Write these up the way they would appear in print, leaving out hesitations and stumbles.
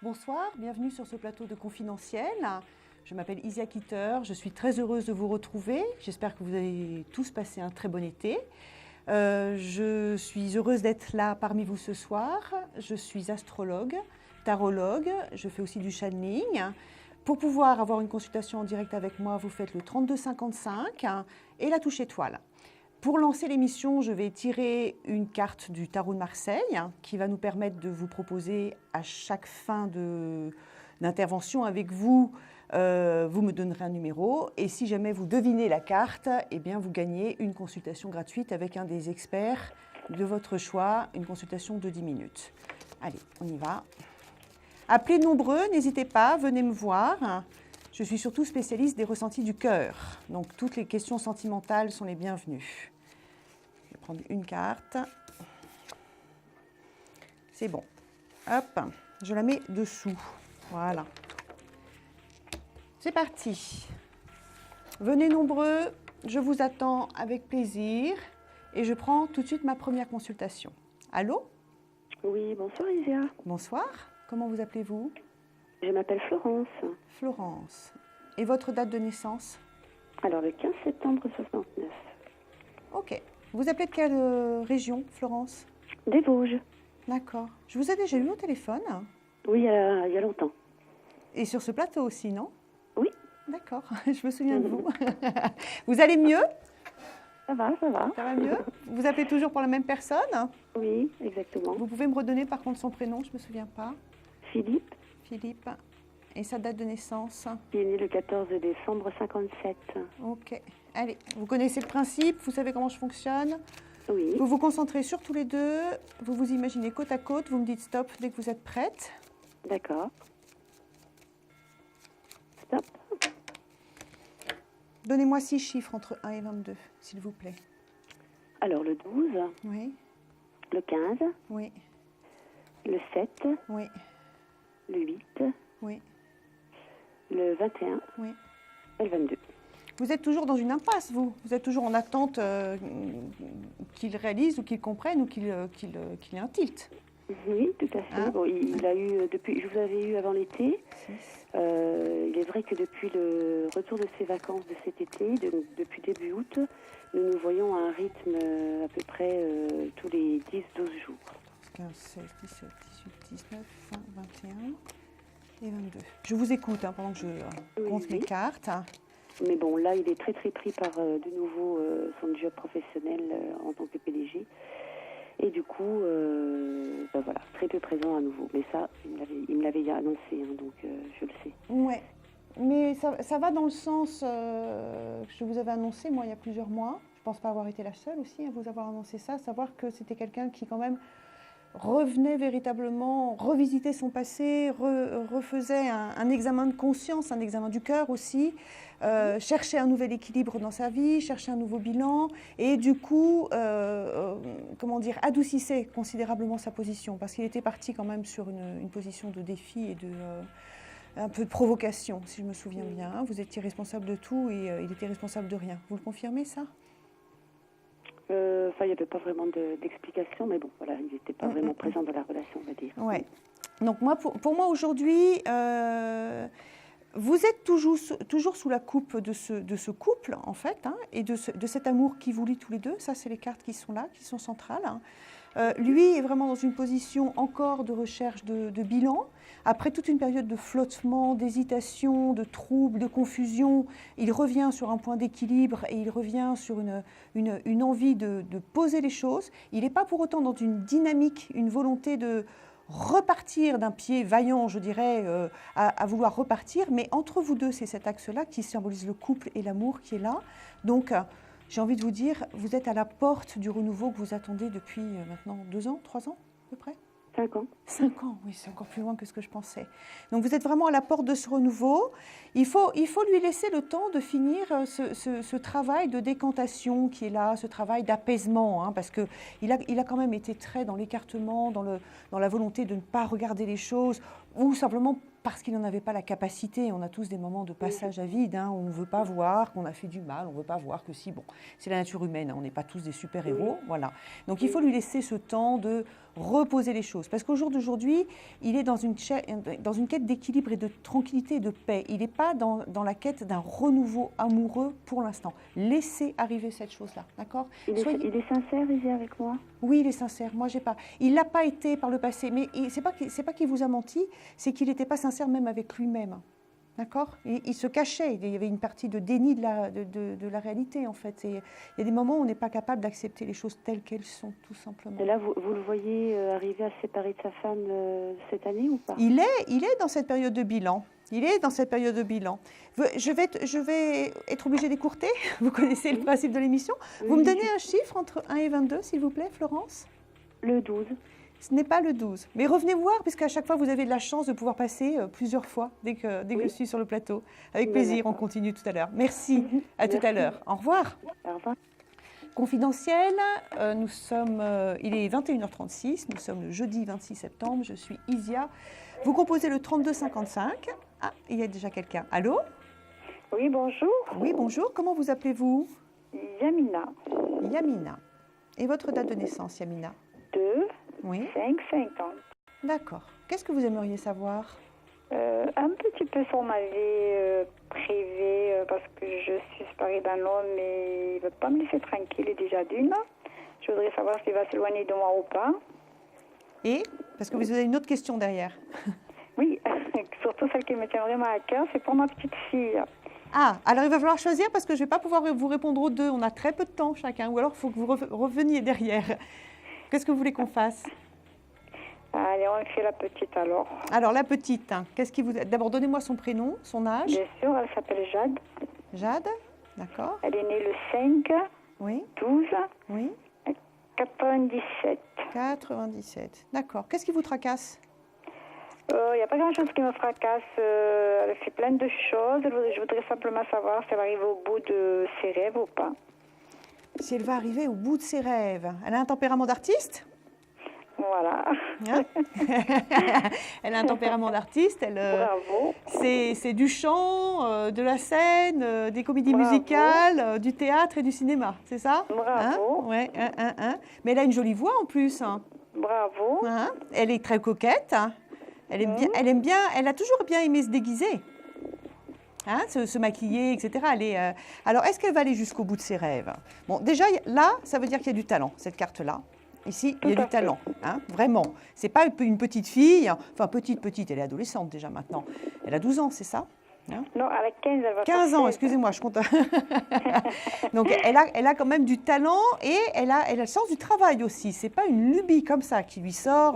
Bonsoir, bienvenue sur ce plateau de Confidentiel. Je m'appelle Isia Kitter, je suis très heureuse de vous retrouver. J'espère que vous avez tous passé un très bon été. Je suis heureuse d'être là parmi vous ce soir. Je suis astrologue, tarologue, je fais aussi du channeling. Pour pouvoir avoir une consultation en direct avec moi, vous faites le 3255 et la touche étoile. Pour lancer l'émission, je vais tirer une carte du tarot de Marseille qui va nous permettre de vous proposer à chaque fin d'intervention avec vous, vous me donnerez un numéro et si jamais vous devinez la carte, eh bien vous gagnez une consultation gratuite avec un des experts de votre choix, une consultation de 10 minutes. Allez, on y va. Appelez nombreux, n'hésitez pas, venez me voir. Je suis surtout spécialiste des ressentis du cœur, donc toutes les questions sentimentales sont les bienvenues. Je vais prendre une carte. C'est bon. Hop, je la mets dessous. Voilà. C'est parti. Venez nombreux, je vous attends avec plaisir et je prends tout de suite ma première consultation. Allô? Oui, bonsoir Isia. Bonsoir, comment vous appelez-vous? Je m'appelle Florence. Florence. Et votre date de naissance? Alors, le 15 septembre 69. Ok. Vous appelez de quelle région, Florence? Des Vosges. D'accord. Je vous ai déjà eu au téléphone. Oui, il y a longtemps. Et sur ce plateau aussi, non? Oui. D'accord, je me souviens de vous. Vous allez mieux? Ça va, ça va. Ça va mieux? Vous appelez toujours pour la même personne? Oui, exactement. Vous pouvez me redonner par contre son prénom, je ne me souviens pas. Philippe. Philippe. Et sa date de naissance? Il est né le 14 décembre 57. Ok. Allez, vous connaissez le principe, vous savez comment je fonctionne. Oui. Vous vous concentrez sur tous les deux, vous vous imaginez côte à côte, vous me dites stop dès que vous êtes prête. D'accord. Stop. Donnez-moi 6 chiffres entre 1 et 22, s'il vous plaît. Alors, le 12, Oui, le 15, oui, le 7, oui, le 8, oui, le 21 oui. et le 22. Vous êtes toujours dans une impasse, vous? Vous êtes toujours en attente qu'il réalise ou qu'il comprenne ou qu'il ait un tilt? Oui, tout à fait. Hein? Bon, il a eu, depuis, je vous avais eu avant l'été. 6. Il est vrai que depuis le retour de ses vacances de cet été, depuis début août, nous voyons à un rythme à peu près tous les 10-12 jours. 15, 16, 17, 18, 19, 20, 21 et 22. Je vous écoute pendant que je compte mes cartes. Mais bon, là, il est très très pris par de nouveau son job professionnel en tant que PDG. Et du coup, ben voilà, très peu présent à nouveau. Mais ça, il me l'avait annoncé, donc je le sais. Ouais, mais ça va dans le sens que je vous avais annoncé, moi, il y a plusieurs mois. Je ne pense pas avoir été la seule aussi à vous avoir annoncé ça, savoir que c'était quelqu'un qui, quand même, revenait véritablement, revisitait son passé, refaisait un examen de conscience, un examen du cœur aussi, cherchait un nouvel équilibre dans sa vie, cherchait un nouveau bilan et du coup, comment dire, adoucissait considérablement sa position parce qu'il était parti quand même sur une position de défi et un peu de provocation, si je me souviens bien. Vous étiez responsable de tout et il était responsable de rien. Vous le confirmez, ça? Enfin, il n'y avait pas vraiment d'explication, mais bon, voilà, il n'était pas vraiment présent dans la relation, on va dire. Ouais. Donc moi, pour moi aujourd'hui, vous êtes toujours sous la coupe de ce couple, en fait, et de cet amour qui vous lie tous les deux. Ça, c'est les cartes qui sont là, qui sont centrales. Lui est vraiment dans une position encore de recherche de bilan. Après toute une période de flottement, d'hésitation, de trouble, de confusion, il revient sur un point d'équilibre et il revient sur une envie de poser les choses. Il n'est pas pour autant dans une dynamique, une volonté de repartir d'un pied vaillant, je dirais, à vouloir repartir. Mais entre vous deux, c'est cet axe-là qui symbolise le couple et l'amour qui est là. Donc, j'ai envie de vous dire, vous êtes à la porte du renouveau que vous attendez depuis maintenant 2 ans, 3 ans à peu près? 5 ans. 5 ans, oui, c'est encore plus loin que ce que je pensais. Donc vous êtes vraiment à la porte de ce renouveau. Il faut lui laisser le temps de finir ce travail de décantation qui est là, ce travail d'apaisement, hein, parce qu'il a quand même été très dans l'écartement, dans la volonté de ne pas regarder les choses, ou simplement parce qu'il n'en avait pas la capacité. On a tous des moments de passage à vide, hein, où on ne veut pas voir qu'on a fait du mal, on ne veut pas voir que si, bon, c'est la nature humaine, hein, on n'est pas tous des super-héros, voilà. Donc il faut lui laisser ce temps de reposer les choses, parce qu'au jour d'aujourd'hui, il est dans une quête d'équilibre et de tranquillité et de paix. Il n'est pas dans la quête d'un renouveau amoureux pour l'instant. Laissez arriver cette chose-là, d'accord ? Il est sincère, il est avec moi ? Oui, il est sincère. Moi, j'ai pas. Il l'a pas été par le passé, mais c'est pas qu'il vous a menti, c'est qu'il n'était pas sincère même avec lui-même. D'accord ? Il se cachait. Il y avait une partie de déni de la réalité, en fait. Et il y a des moments où on n'est pas capable d'accepter les choses telles qu'elles sont, tout simplement. Et là, vous le voyez arriver à se séparer de sa femme cette année ou pas ? Il est dans cette période de bilan. Je vais être obligée d'écourter. Vous connaissez le principe de l'émission. Vous me donnez un chiffre entre 1 et 22, s'il vous plaît, Florence ? Le 12. Ce n'est pas le 12. Mais revenez voir, puisqu'à chaque fois, vous avez de la chance de pouvoir passer plusieurs fois dès que je suis sur le plateau. Avec plaisir, on continue tout à l'heure. Merci. À tout à l'heure. Au revoir. Au revoir. Confidentiel, il est 21h36, nous sommes le jeudi 26 septembre, je suis Isia. Vous composez le 3255. Ah, il y a déjà quelqu'un. Allô ? Oui, bonjour. Oui, bonjour. Comment vous appelez-vous ? Yamina. Yamina. Et votre date de naissance, Yamina ? 2, Oui. 5, 50. D'accord. Qu'est-ce que vous aimeriez savoir ? Un petit peu sur ma vie privée, parce que je suis séparée d'un homme et il ne veut pas me laisser tranquille, et déjà d'une. Je voudrais savoir s'il va s'éloigner de moi ou pas. Et ? Parce que vous avez une autre question derrière. Oui, surtout celle qui me tient vraiment à cœur, c'est pour ma petite fille. Ah, alors il va falloir choisir parce que je ne vais pas pouvoir vous répondre aux deux. On a très peu de temps chacun. Ou alors il faut que vous reveniez derrière. Qu'est-ce que vous voulez qu'on fasse ? Allez, on fait la petite alors. Alors la petite, hein, D'abord, donnez-moi son prénom, son âge. Bien sûr, elle s'appelle Jade. Jade, d'accord. Elle est née le 5, Oui, 12, oui. 97. 97, d'accord. Qu'est-ce qui vous tracasse ? Il n'y a pas grand-chose qui me fracasse. Elle fait plein de choses. Je voudrais simplement savoir si elle arrive au bout de ses rêves ou pas. Si elle va arriver au bout de ses rêves. Elle a un tempérament d'artiste ? Voilà. Hein Elle a un tempérament d'artiste. Bravo. C'est du chant, de la scène, des comédies Bravo. musicales, du théâtre et du cinéma, c'est ça ? Bravo. Hein ouais, Mais elle a une jolie voix en plus. Hein. Bravo. Hein, elle est très coquette. Hein. Elle aime bien, elle a toujours bien aimé se déguiser, hein, se maquiller, etc. Alors, est-ce qu'elle va aller jusqu'au bout de ses rêves ? Bon, déjà, là, ça veut dire qu'il y a du talent, cette carte-là. Ici, il y a du talent, hein, vraiment. C'est pas une petite fille, enfin petite, elle est adolescente déjà maintenant. Elle a 12 ans, c'est ça ? Hein ? Non, elle a 15, elle va 15 ans, excusez-moi, je compte. Donc, elle a quand même du talent et elle a le sens du travail aussi. C'est pas une lubie comme ça qui lui sort...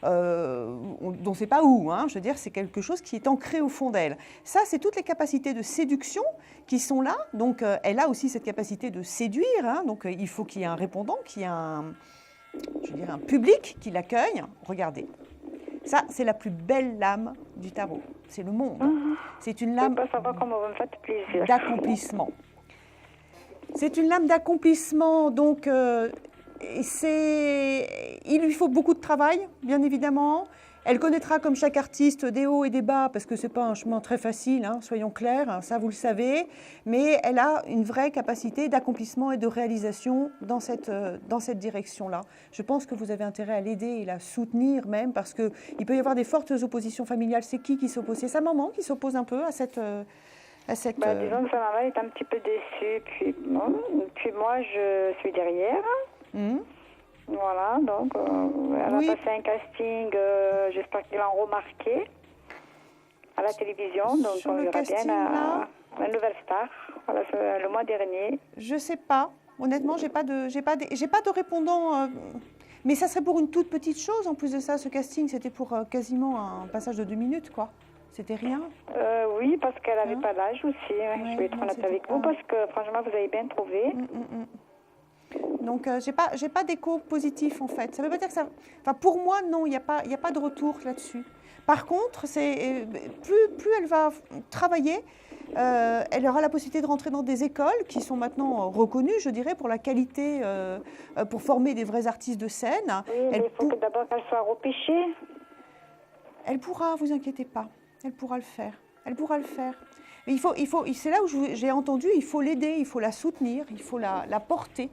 dont on ne sait pas où, hein. Je veux dire, c'est quelque chose qui est ancré au fond d'elle. Ça, c'est toutes les capacités de séduction qui sont là. Donc, elle a aussi cette capacité de séduire. Hein. Donc, il faut qu'il y ait un répondant, qu'il y ait un public qui l'accueille. Regardez. Ça, c'est la plus belle lame du tarot. C'est le monde. C'est une lame d'accomplissement. C'est une lame d'accomplissement, donc... il lui faut beaucoup de travail, bien évidemment. Elle connaîtra, comme chaque artiste, des hauts et des bas, parce que ce n'est pas un chemin très facile, hein, soyons clairs, hein, ça vous le savez. Mais elle a une vraie capacité d'accomplissement et de réalisation dans cette direction-là. Je pense que vous avez intérêt à l'aider et la soutenir même, parce qu'il peut y avoir des fortes oppositions familiales. C'est qui s'oppose ? C'est sa maman qui s'oppose un peu à cette... disons que sa maman est un petit peu déçue, puis moi, je suis derrière. Voilà, donc elle a passé un casting, j'espère qu'ils l'ont remarqué à la télévision, donc sur il y aura bien la nouvelle star, voilà, le mois dernier. Je sais pas, honnêtement, j'ai pas de répondant, mais ça serait pour une toute petite chose. En plus de ça, ce casting, c'était pour quasiment un passage de 2 minutes, quoi. C'était rien. Oui, parce qu'elle n'avait pas l'âge aussi. Ouais, je vais être honnête avec vous, parce que franchement, vous avez bien trouvé. Donc, j'ai pas d'écho positif, en fait. Ça ne veut pas dire que ça... Enfin, pour moi, non, il n'y a pas de retour là-dessus. Par contre, plus elle va travailler, elle aura la possibilité de rentrer dans des écoles qui sont maintenant reconnues, je dirais, pour la qualité, pour former des vrais artistes de scène. Oui, mais il faut que d'abord qu'elle soit repêchée. Elle pourra, vous inquiétez pas. Elle pourra le faire. Elle pourra le faire. Mais c'est là où j'ai entendu, il faut l'aider, il faut la soutenir, il faut la porter.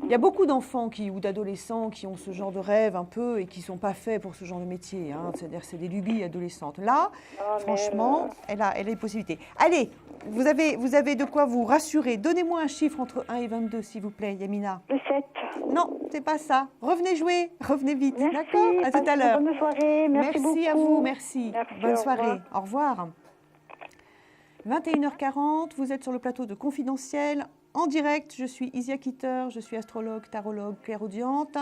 Il y a beaucoup d'enfants ou d'adolescents qui ont ce genre de rêve un peu et qui ne sont pas faits pour ce genre de métier. Hein. C'est-à-dire c'est des lubies adolescentes. Là, franchement, elle a les possibilités. Allez, vous avez de quoi vous rassurer. Donnez-moi un chiffre entre 1 et 22, s'il vous plaît, Yamina. Le 7. Non, c'est pas ça. Revenez jouer, revenez vite. Merci. D'accord ? À tout à l'heure. Bonne soirée, merci beaucoup. Merci à vous, merci. Bonne soirée. Au revoir. 21h40, vous êtes sur le plateau de Confidentiel. En direct, je suis Isia Kitter, je suis astrologue, tarologue, clairaudiente,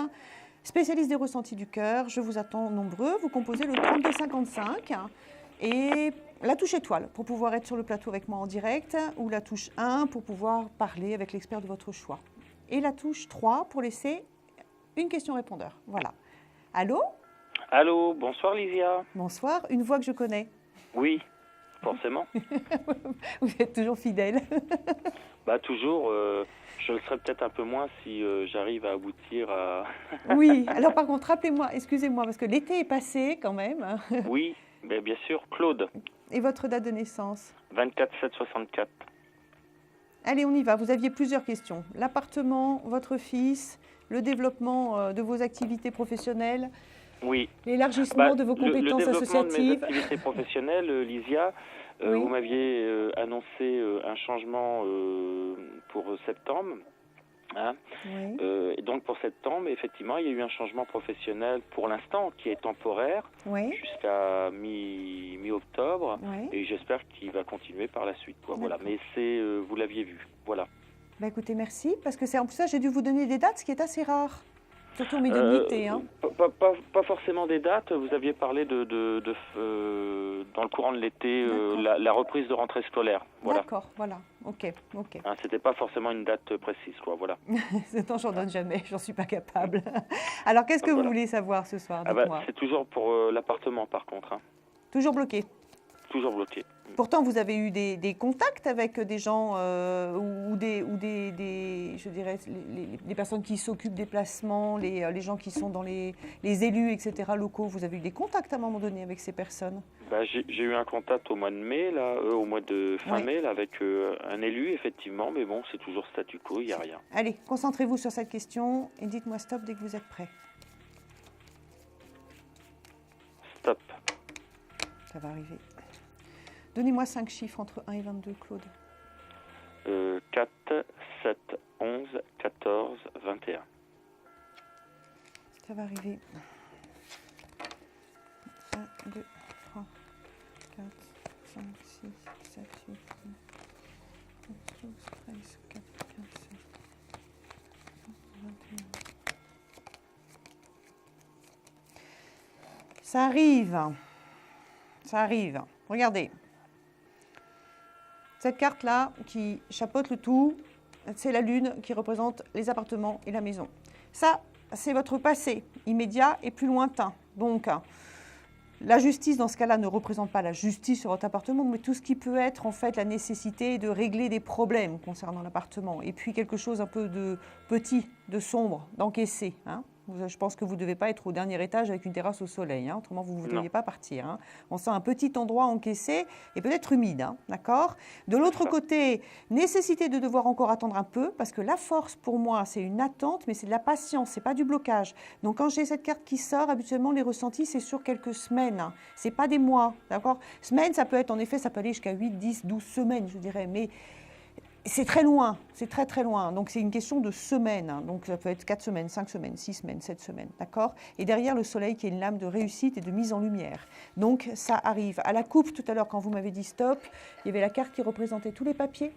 spécialiste des ressentis du cœur. Je vous attends nombreux. Vous composez le 3255 et la touche étoile pour pouvoir être sur le plateau avec moi en direct, ou la touche 1 pour pouvoir parler avec l'expert de votre choix. Et la touche 3 pour laisser une question-répondeur. Voilà. Allô ? Allô, bonsoir Lysia. Bonsoir, une voix que je connais. Oui, forcément. Vous êtes toujours fidèle. Bah toujours, je le serais peut-être un peu moins si j'arrive à aboutir à... Oui, alors par contre, rappelez-moi, excusez-moi, parce que l'été est passé quand même. Oui, mais bien sûr, Claude. Et votre date de naissance ? 24/7/64. Allez, on y va. Vous aviez plusieurs questions. L'appartement, votre fils, le développement de vos activités professionnelles, oui. L'élargissement de vos compétences associatives. Le développement de mes activités professionnelles, Lysia, oui. Vous m'aviez annoncé un changement pour septembre. Hein. Oui. Et donc pour septembre, effectivement, il y a eu un changement professionnel pour l'instant qui est temporaire, oui. Jusqu'à mi-octobre, oui. Et j'espère qu'il va continuer par la suite. Quoi. Voilà. Mais vous l'aviez vu. Voilà. Bah, écoutez, merci, parce que c'est en plus ça, j'ai dû vous donner des dates, ce qui est assez rare. Surtout en médiumnité. Hein. Pas forcément des dates. Vous aviez parlé dans le courant de l'été, la reprise de rentrée scolaire. Voilà. D'accord, voilà. Ok. Hein, c'était pas forcément une date précise, quoi. Voilà. Non, j'en donne jamais. J'en suis pas capable. Alors, qu'est-ce que vous voulez savoir ce soir ? C'est toujours pour l'appartement, par contre. Hein. Toujours bloqué. Toujours bloqué. Pourtant, vous avez eu des contacts avec des gens ou des je dirais, les personnes qui s'occupent des placements, les gens qui sont dans les élus, etc., locaux. Vous avez eu des contacts à un moment donné avec ces personnes ? J'ai eu un contact au mois de mai, au mois de fin mai, avec un élu, effectivement. Mais bon, c'est toujours statu quo, il n'y a rien. Allez, concentrez-vous sur cette question et dites-moi stop dès que vous êtes prêts. Stop. Ça va arriver. Donnez-moi 5 chiffres entre 1 et 22, Claude. 4, 7, 11, 14, 21. Ça va arriver. 1, 2, 3, 4, 5, 6, 7, 8, 9, 12, 13, 14, 15, 16, 21. Ça arrive. Ça arrive. Regardez. Cette carte-là qui chapeaute le tout, c'est la lune qui représente les appartements et la maison. Ça, c'est votre passé immédiat et plus lointain. Donc, la justice, dans ce cas-là, ne représente pas la justice sur votre appartement, mais tout ce qui peut être, en fait, la nécessité de régler des problèmes concernant l'appartement. Et puis, quelque chose un peu de petit, de sombre, d'encaissé. Hein. Je pense que vous ne devez pas être au dernier étage avec une terrasse au soleil, hein, autrement vous ne devriez pas partir. Hein. On sent un petit endroit encaissé et peut-être humide, hein, d'accord ? De l'autre côté, nécessité de devoir encore attendre un peu, parce que la force pour moi c'est une attente, mais c'est de la patience, c'est pas du blocage. Donc quand j'ai cette carte qui sort, habituellement les ressentis c'est sur quelques semaines, hein. C'est pas des mois, d'accord ? Semaines ça peut être en effet, ça peut aller jusqu'à 8, 10, 12 semaines je dirais, mais... C'est très loin, c'est très très loin. Donc c'est une question de semaines. Hein. Donc ça peut être 4 semaines, 5 semaines, 6 semaines, 7 semaines, d'accord ? Et derrière le soleil qui est une lame de réussite et de mise en lumière. Donc ça arrive. À la coupe tout à l'heure quand vous m'avez dit stop, il y avait la carte qui représentait tous les papiers,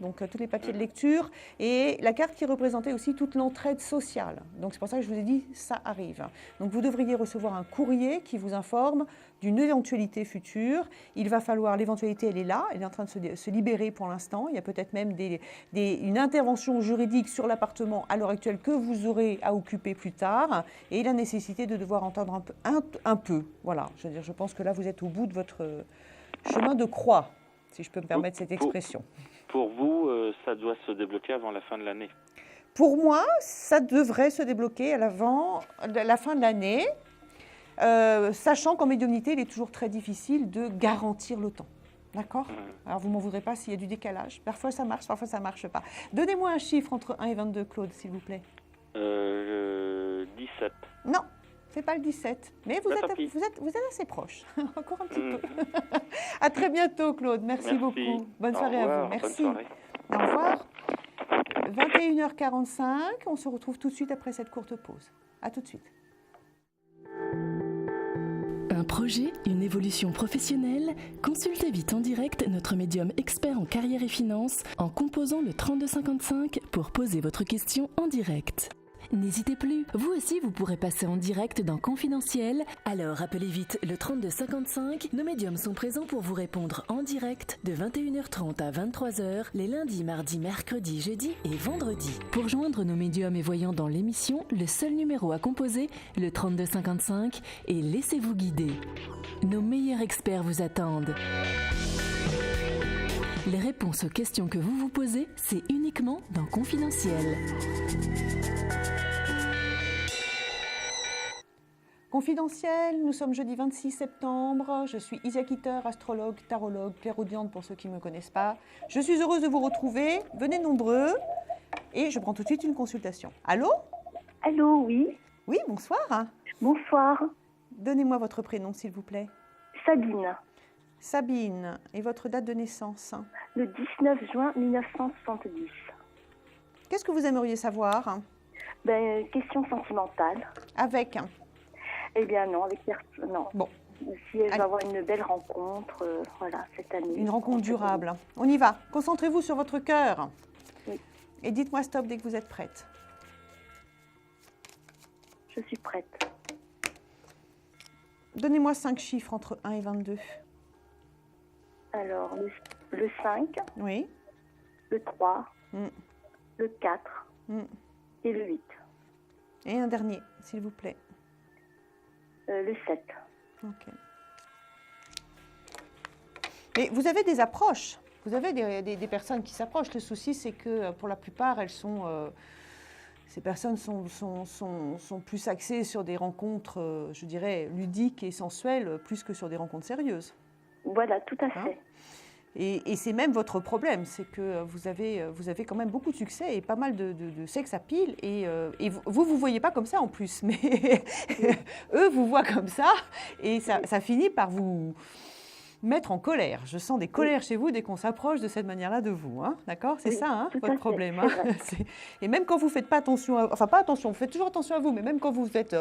Donc tous les papiers de lecture, et la carte qui représentait aussi toute l'entraide sociale. Donc c'est pour ça que je vous ai dit, ça arrive. Donc vous devriez recevoir un courrier qui vous informe d'une éventualité future. Il va falloir, l'éventualité elle est là, elle est en train de se libérer pour l'instant. Il y a peut-être même une intervention juridique sur l'appartement à l'heure actuelle que vous aurez à occuper plus tard, et la nécessité de devoir entendre un peu. Voilà, je pense que là vous êtes au bout de votre chemin de croix, si je peux me permettre cette expression. Pour vous, ça doit se débloquer avant la fin de l'année? Pour moi, ça devrait se débloquer avant la fin de l'année, sachant qu'en médiumnité, il est toujours très difficile de garantir le temps. D'accord? Alors, vous ne m'en voudrez pas s'il y a du décalage. Parfois, ça marche, parfois, ça ne marche pas. Donnez-moi un chiffre entre 1 et 22, Claude, s'il vous plaît. 17. Non. C'est pas le 17, mais vous êtes assez proche. Encore un petit peu. À très bientôt, Claude. Merci beaucoup. Bonne soirée à vous. Merci. Au revoir. 21h45. On se retrouve tout de suite après cette courte pause. À tout de suite. Un projet, une évolution professionnelle? Consultez vite en direct notre médium expert en carrière et finances en composant le 3255 pour poser votre question en direct. N'hésitez plus, vous aussi vous pourrez passer en direct dans Confidentiel. Alors appelez vite le 3255. Nos médiums sont présents pour vous répondre en direct de 21h30 à 23h les lundis, mardis, mercredis, jeudis et vendredis. Pour joindre nos médiums et voyants dans l'émission, le seul numéro à composer, le 3255, et laissez-vous guider. Nos meilleurs experts vous attendent. Les réponses aux questions que vous vous posez, c'est uniquement dans Confidentiel. Confidentiel, nous sommes jeudi 26 septembre. Je suis Isia Kitter, astrologue, tarologue, clairaudiente pour ceux qui ne me connaissent pas. Je suis heureuse de vous retrouver. Venez nombreux. Et je prends tout de suite une consultation. Allô? Allô, oui. Oui, bonsoir. Bonsoir. Donnez-moi votre prénom, s'il vous plaît. Sabine. Sabine. Et votre date de naissance? Le 19 juin 1970. Qu'est-ce que vous aimeriez savoir? Question sentimentale. Avec? Eh bien non, avec personne. Non. Bon. Si elle va avoir une belle rencontre, voilà, cette année. Une rencontre durable. On y va. Concentrez-vous sur votre cœur. Oui. Et dites-moi stop dès que vous êtes prête. Je suis prête. Donnez-moi 5 chiffres entre 1 et 22. Alors, le 5. Oui. Le 3. Le 4. Et le 8. Et un dernier, s'il vous plaît. Le 7. Ok. Et vous avez des approches. Vous avez des personnes qui s'approchent. Le souci, c'est que pour la plupart, ces personnes sont plus axées sur des rencontres, je dirais, ludiques et sensuelles, plus que sur des rencontres sérieuses. Voilà, tout à fait. Et c'est même votre problème, c'est que vous avez quand même beaucoup de succès et pas mal de sex appeal, et vous voyez pas comme ça en plus, mais eux vous voient comme ça, et ça finit par vous mettre en colère. Je sens des colères chez vous dès qu'on s'approche de cette manière-là de vous, hein, d'accord? C'est ça, votre problème. Hein. Et même quand vous faites pas attention, pas attention, vous faites toujours attention à vous, mais même quand vous êtes,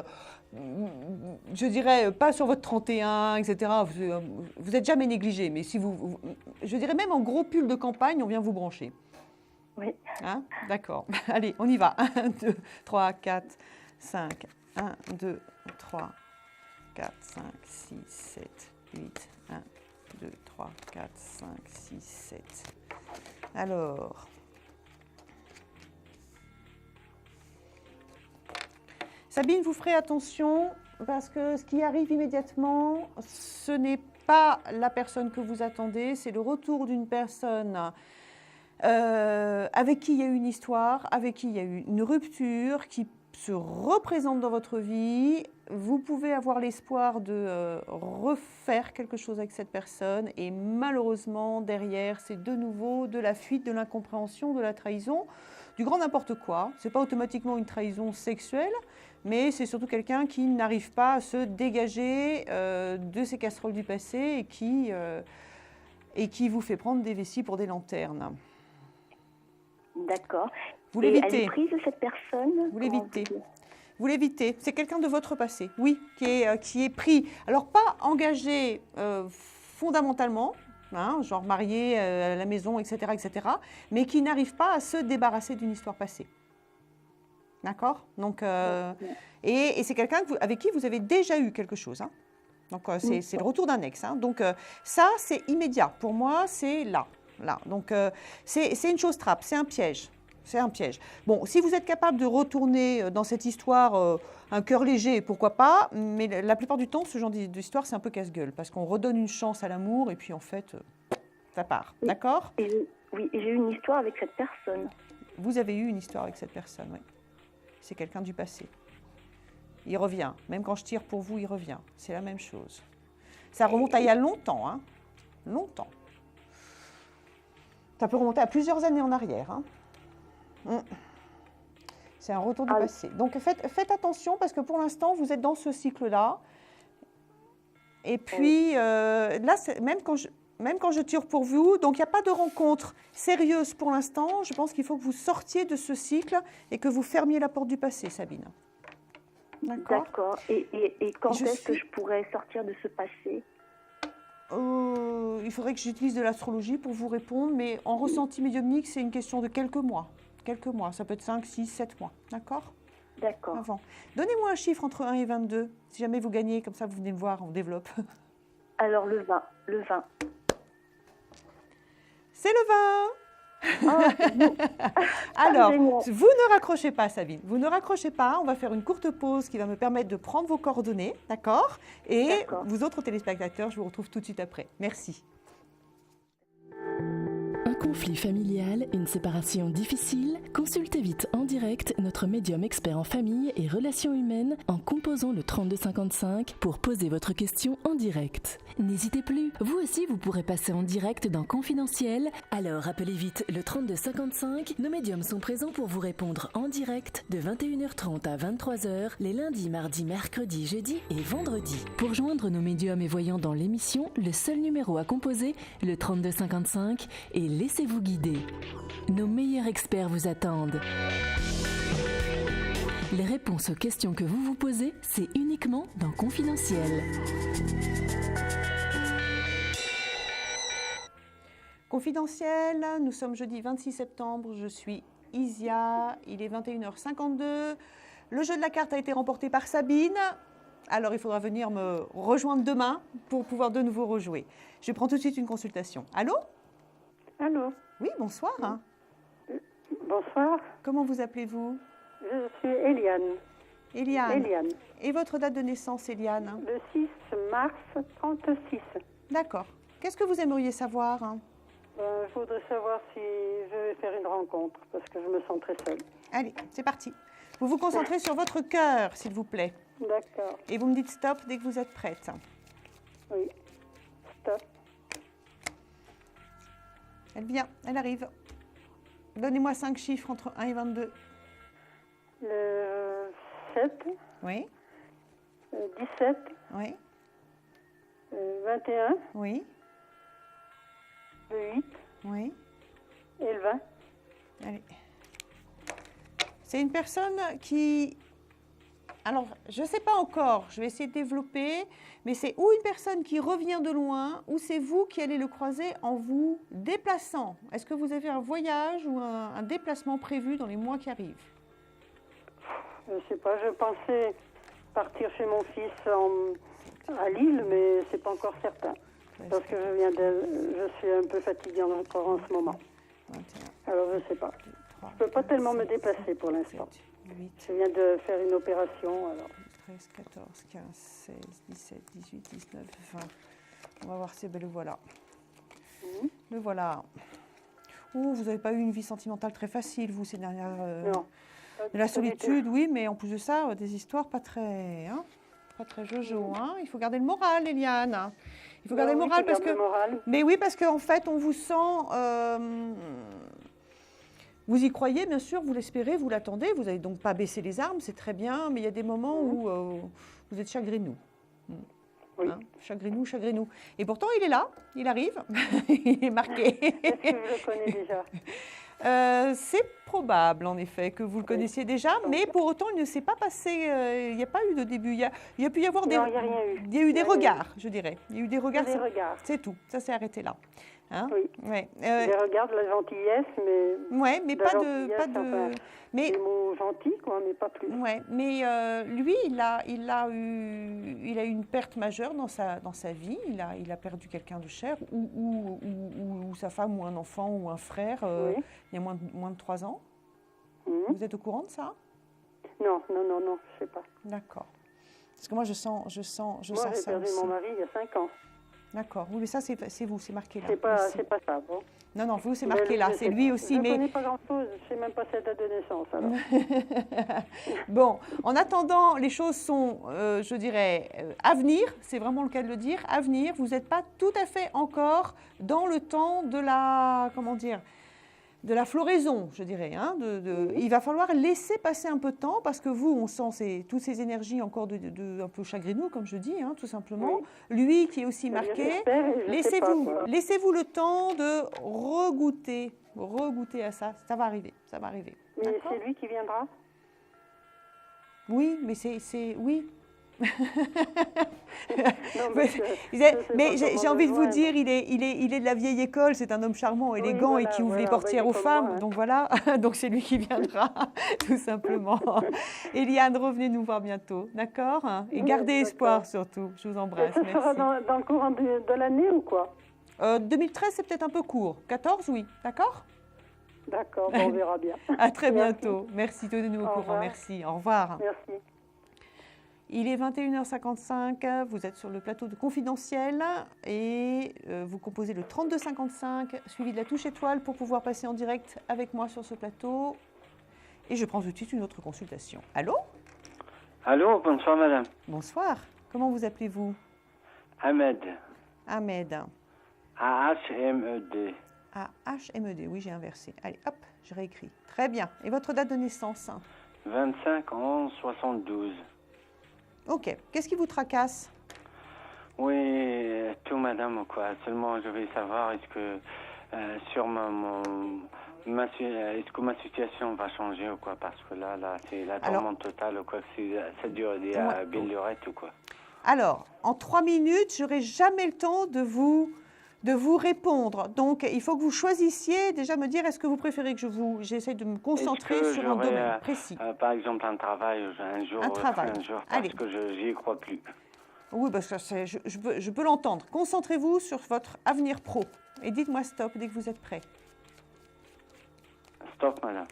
je dirais, pas sur votre 31, etc., vous n'êtes jamais négligé. Mais si je dirais même en gros pull de campagne, on vient vous brancher. Oui. Hein? D'accord. Allez, on y va. 1, 2, 3, 4, 5. 1, 2, 3, 4, 5, 6, 7, 8, 1, 2, 3, 4, 5, 6, 7. Alors, Sabine, vous ferez attention parce que ce qui arrive immédiatement, ce n'est pas la personne que vous attendez, c'est le retour d'une personne avec qui il y a eu une histoire, avec qui il y a eu une rupture, qui se représente dans votre vie. Vous pouvez avoir l'espoir de refaire quelque chose avec cette personne, et malheureusement, derrière, c'est de nouveau de la fuite, de l'incompréhension, de la trahison, du grand n'importe quoi. Ce n'est pas automatiquement une trahison sexuelle, mais c'est surtout quelqu'un qui n'arrive pas à se dégager de ses casseroles du passé et qui vous fait prendre des vessies pour des lanternes. D'accord. Vous l'évitez. Elle est prise, cette personne? Vous l'évitez. Vous l'évitez. C'est quelqu'un de votre passé, oui, qui est pris. Alors, pas engagé fondamentalement, hein, genre marié à la maison, etc., mais qui n'arrive pas à se débarrasser d'une histoire passée. D'accord? Donc, et c'est quelqu'un avec qui vous avez déjà eu quelque chose. Hein. Donc, c'est le retour d'un ex. Hein. Donc, ça, c'est immédiat. Pour moi, c'est là. Donc, c'est une chose trappe, c'est un piège. C'est un piège. Bon, si vous êtes capable de retourner dans cette histoire un cœur léger, pourquoi pas, mais la plupart du temps, ce genre d'histoire, c'est un peu casse-gueule, parce qu'on redonne une chance à l'amour, et puis en fait, ça part. D'accord? Oui, j'ai eu une histoire avec cette personne. Vous avez eu une histoire avec cette personne, oui. C'est quelqu'un du passé. Il revient. Même quand je tire pour vous, il revient. C'est la même chose. Ça remonte à il y a longtemps, hein. Longtemps. Ça peut remonter à plusieurs années en arrière, hein. C'est un retour du passé. Donc faites attention parce que pour l'instant, vous êtes dans ce cycle-là. Et puis, là, même quand je tire pour vous, donc il n'y a pas de rencontre sérieuse pour l'instant. Je pense qu'il faut que vous sortiez de ce cycle et que vous fermiez la porte du passé, Sabine. D'accord. Et quand est-ce que je pourrais sortir de ce passé? Il faudrait que j'utilise de l'astrologie pour vous répondre, mais en ressenti médiumnique, c'est une question de quelques mois. Quelques mois, ça peut être 5, 6, 7 mois, d'accord? D'accord. Avant. Donnez-moi un chiffre entre 1 et 22, si jamais vous gagnez, comme ça vous venez me voir, on développe. Alors le 20. C'est le 20. Oh, alors, vous ne raccrochez pas, Sabine, vous ne raccrochez pas, on va faire une courte pause qui va me permettre de prendre vos coordonnées, d'accord? Et vous autres téléspectateurs, je vous retrouve tout de suite après. Merci. Conflit familial, une séparation difficile? Consultez vite en direct notre médium expert en famille et relations humaines en composant le 3255 pour poser votre question en direct. N'hésitez plus, vous aussi vous pourrez passer en direct dans Confidentiel. Alors appelez vite le 3255, nos médiums sont présents pour vous répondre en direct de 21h30 à 23h les lundis, mardis, mercredis, jeudis et vendredis. Pour joindre nos médiums et voyants dans l'émission, le seul numéro à composer, le 3255, et laissez-vous guider. Nos meilleurs experts vous attendent. Les réponses aux questions que vous vous posez, c'est uniquement dans Confidentiel. Confidentiel, nous sommes jeudi 26 septembre, je suis Isia, il est 21h52. Le jeu de la carte a été remporté par Sabine, alors il faudra venir me rejoindre demain pour pouvoir de nouveau rejouer. Je prends tout de suite une consultation. Allô? Allô? Oui, bonsoir. Bonsoir. Comment vous appelez-vous? Je suis Eliane. Eliane. Et votre date de naissance, Eliane? Le 6 mars 36. D'accord. Qu'est-ce que vous aimeriez savoir? Je voudrais savoir si je vais faire une rencontre, parce que je me sens très seule. Allez, c'est parti. Vous vous concentrez sur votre cœur, s'il vous plaît. D'accord. Et vous me dites stop dès que vous êtes prête. Oui. Stop. Elle vient, elle arrive. Donnez-moi 5 chiffres entre 1 et 22. Le 7. Oui. 17. Oui. 21. Oui. Le 8. Oui. Et le 20. Allez. C'est une personne qui... Alors, je ne sais pas encore, je vais essayer de développer, mais c'est ou une personne qui revient de loin, ou c'est vous qui allez le croiser en vous déplaçant. Est-ce que vous avez un voyage ou un déplacement prévu dans les mois qui arrivent? Je ne sais pas, je pensais partir chez mon fils à Lille, mais ce n'est pas encore certain. Parce que je suis un peu fatiguée encore en ce moment. 21, alors je ne sais pas. 3, Je ne peux pas tellement me déplacer pour l'instant. 8, je viens de faire une opération. Alors. 13, 14, 15, 16, 17, 18, 19, 20. On va voir si le voilà. Le voilà. Oh, vous n'avez pas eu une vie sentimentale très facile, vous, ces dernières... Non. De la solitude, oui, mais en plus de ça, des histoires pas très jojo. Hein. Il faut garder le moral, Eliane. Il faut garder le moral parce que... Mais oui, parce qu'en fait, on vous sent... Vous y croyez, bien sûr, vous l'espérez, vous l'attendez. Vous n'avez donc pas baissé les armes, c'est très bien, mais il y a des moments où vous êtes chagrinou. Oui. Hein, chagrinou. Et pourtant, il est là, il arrive, il est marqué. Est-ce que je le connais déjà? C'est probable, en effet, que vous le connaissiez déjà, mais pour autant, il ne s'est pas passé, il n'y a pas eu de début. Il y a pu y avoir des... Non, il n'y a rien eu. Il y a eu des regards, je dirais. Il y a eu des regards. Des regards. C'est tout, ça s'est arrêté là. Hein? Oui. Ouais. Des regards, de la gentillesse, mais... Ouais, mais pas de... Enfin, mais... des mots gentils, quoi, mais pas plus. Ouais, mais lui, il a eu une perte majeure dans sa vie. Il a perdu quelqu'un de cher, ou sa femme, ou un enfant, ou un frère, oui. il y a moins de 3 ans. Vous êtes au courant de ça? Non, je ne sais pas. D'accord. Parce que moi, je sens moi, ça j'ai perdu aussi. mon mari il y a 5 ans. D'accord. Oui, mais ça, c'est vous, c'est marqué là. C'est pas ça, bon. Non, vous, c'est marqué là. C'est lui aussi, mais... Je ne connais pas grand-chose. Je ne sais même pas cette date de naissance, alors. Bon, en attendant, les choses sont, je dirais, à venir. C'est vraiment le cas de le dire. À venir, vous n'êtes pas tout à fait encore dans le temps de la... Comment dire ? De la floraison, je dirais. Hein, il va falloir laisser passer un peu de temps parce que vous, on sent toutes ces énergies encore un peu chagrineux, comme je dis, hein, tout simplement. Oui. Lui qui est aussi marqué, laissez-vous le temps de regoûter à ça. Ça va arriver. Mais c'est lui qui viendra? Oui, mais c'est oui. Non, mais j'ai envie de vous dire, il est de la vieille école, c'est un homme charmant, élégant, et qui ouvre les portières aux femmes. Donc voilà, donc c'est lui qui viendra, tout simplement. Eliane, revenez nous voir bientôt, d'accord? Et gardez espoir surtout. Je vous embrasse. Ça sera dans le courant de l'année ou quoi? 2013, c'est peut-être un peu court. 14, oui, d'accord? D'accord, on verra bien. À très bientôt. Merci, tenez-nous au courant. Revoir. Merci, au revoir. Merci. Il est 21h55, vous êtes sur le plateau de Confidentiel et vous composez le 3255 suivi de la touche étoile pour pouvoir passer en direct avec moi sur ce plateau. Et je prends tout de suite une autre consultation. Allô? Allô, bonsoir madame. Bonsoir, comment vous appelez-vous? Ahmed. Ahmed. A-H-M-E-D. A-H-M-E-D, oui j'ai inversé. Allez, hop, je réécris. Très bien. Et votre date de naissance? 25/11/72. Ok. Qu'est-ce qui vous tracasse? Oui, tout madame, quoi. Seulement, je vais savoir, est-ce que sur est-ce que ma situation va changer ou quoi? Parce que là c'est la tourmente totale ou quoi. Ça dure des bile lurette ou quoi. Alors, en 3 minutes, je n'aurai jamais le temps de vous répondre. Donc, il faut que vous choisissiez, déjà me dire, est-ce que vous préférez que j'essaie de me concentrer sur un domaine précis? Par exemple, un travail, un jour, parce que je n'y crois plus. Oui, parce que je peux l'entendre. Concentrez-vous sur votre avenir pro. Et dites-moi stop dès que vous êtes prêt. Stop, madame.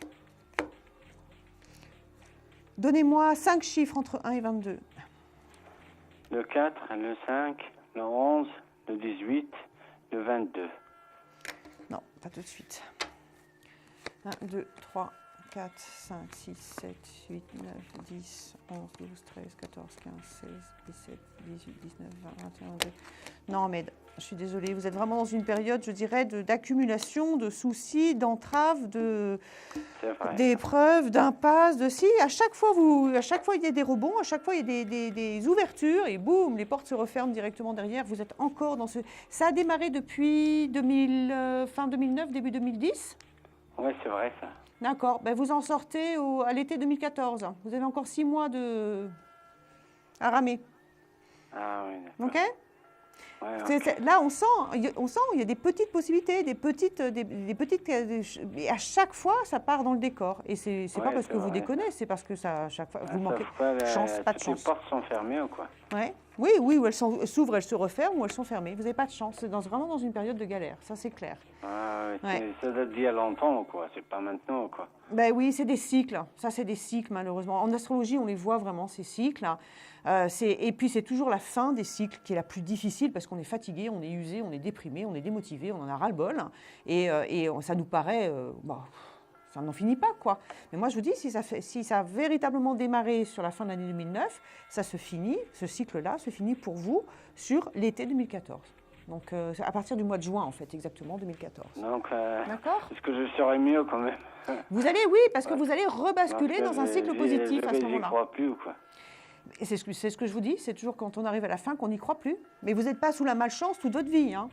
Donnez-moi 5 chiffres entre 1 et 22. Le 4, le 5, le 11, le 18... Le 22. Non, pas tout de suite. 1, 2, 3, 4, 5, 6, 7, 8, 9, 10, 11, 12, 13, 14, 15, 16, 17, 18, 19, 20, 21, 22. Non, mais je suis désolée, vous êtes vraiment dans une période, je dirais, d'accumulation, de soucis, d'entraves, d'épreuves, d'impasses, à chaque fois il y a des rebonds, à chaque fois il y a des ouvertures et boum, les portes se referment directement derrière. Vous êtes encore dans ce... Ça a démarré depuis fin 2009, début 2010 ? Oui, c'est vrai ça. D'accord, ben, vous en sortez à l'été 2014. Vous avez encore 6 mois à ramer. Ah oui, d'accord. OK ? Ouais, là, on sent, il y a des petites possibilités, des petites, et à chaque fois, ça part dans le décor. Et c'est pas parce que vous déconnez, c'est parce que ça, à chaque fois, vous manquez de chance, pas de chance. Les portes sont fermées ou quoi? Ouais. Oui, ou elles s'ouvrent, elles se referment, ou elles sont fermées. Vous n'avez pas de chance. C'est vraiment dans une période de galère, ça c'est clair. Ah oui, ça date d'il y a longtemps ou quoi? C'est pas maintenant ou quoi? Ben oui, c'est des cycles. Ça, c'est des cycles, malheureusement. En astrologie, on les voit vraiment, ces cycles. Et puis, c'est toujours la fin des cycles qui est la plus difficile parce qu'on est fatigué, on est usé, on est déprimé, on est démotivé, on en a ras-le-bol. Et ça nous paraît... ça n'en finit pas, quoi. Mais moi, je vous dis, si ça a véritablement démarré sur la fin de l'année 2009, ça se finit, ce cycle-là se finit pour vous sur l'été 2014. Donc, à partir du mois de juin, en fait, exactement, 2014. Donc, d'accord. Est-ce que je serais mieux quand même? Vous allez, oui, parce que vous allez rebasculer dans un cycle positif à ce moment-là. Je n'y crois plus ou quoi? Et c'est ce que je vous dis, c'est toujours quand on arrive à la fin qu'on n'y croit plus. Mais vous n'êtes pas sous la malchance toute votre vie, hein.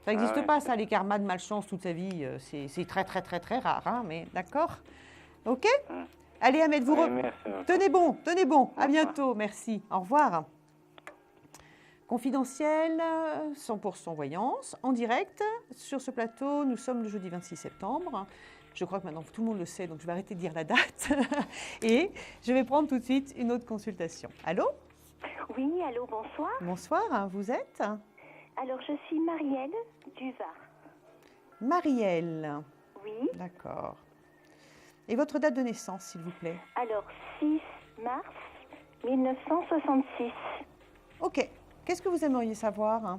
Ça n'existe pas, ça, les karmas de malchance toute sa vie. C'est très, très, très, très rare, hein, mais d'accord. OK. Allez, Ahmed, tenez bon. À bientôt, merci. Au revoir. Confidentiel, 100% voyance, en direct. Sur ce plateau, nous sommes le jeudi 26 septembre. Je crois que maintenant tout le monde le sait, donc je vais arrêter de dire la date. Et je vais prendre tout de suite une autre consultation. Allô? Oui, allô, bonsoir. Bonsoir, vous êtes? Alors, je suis Marielle du Var. Marielle. Oui. D'accord. Et votre date de naissance, s'il vous plaît? Alors, 6 mars 1966. OK. Qu'est-ce que vous aimeriez savoir?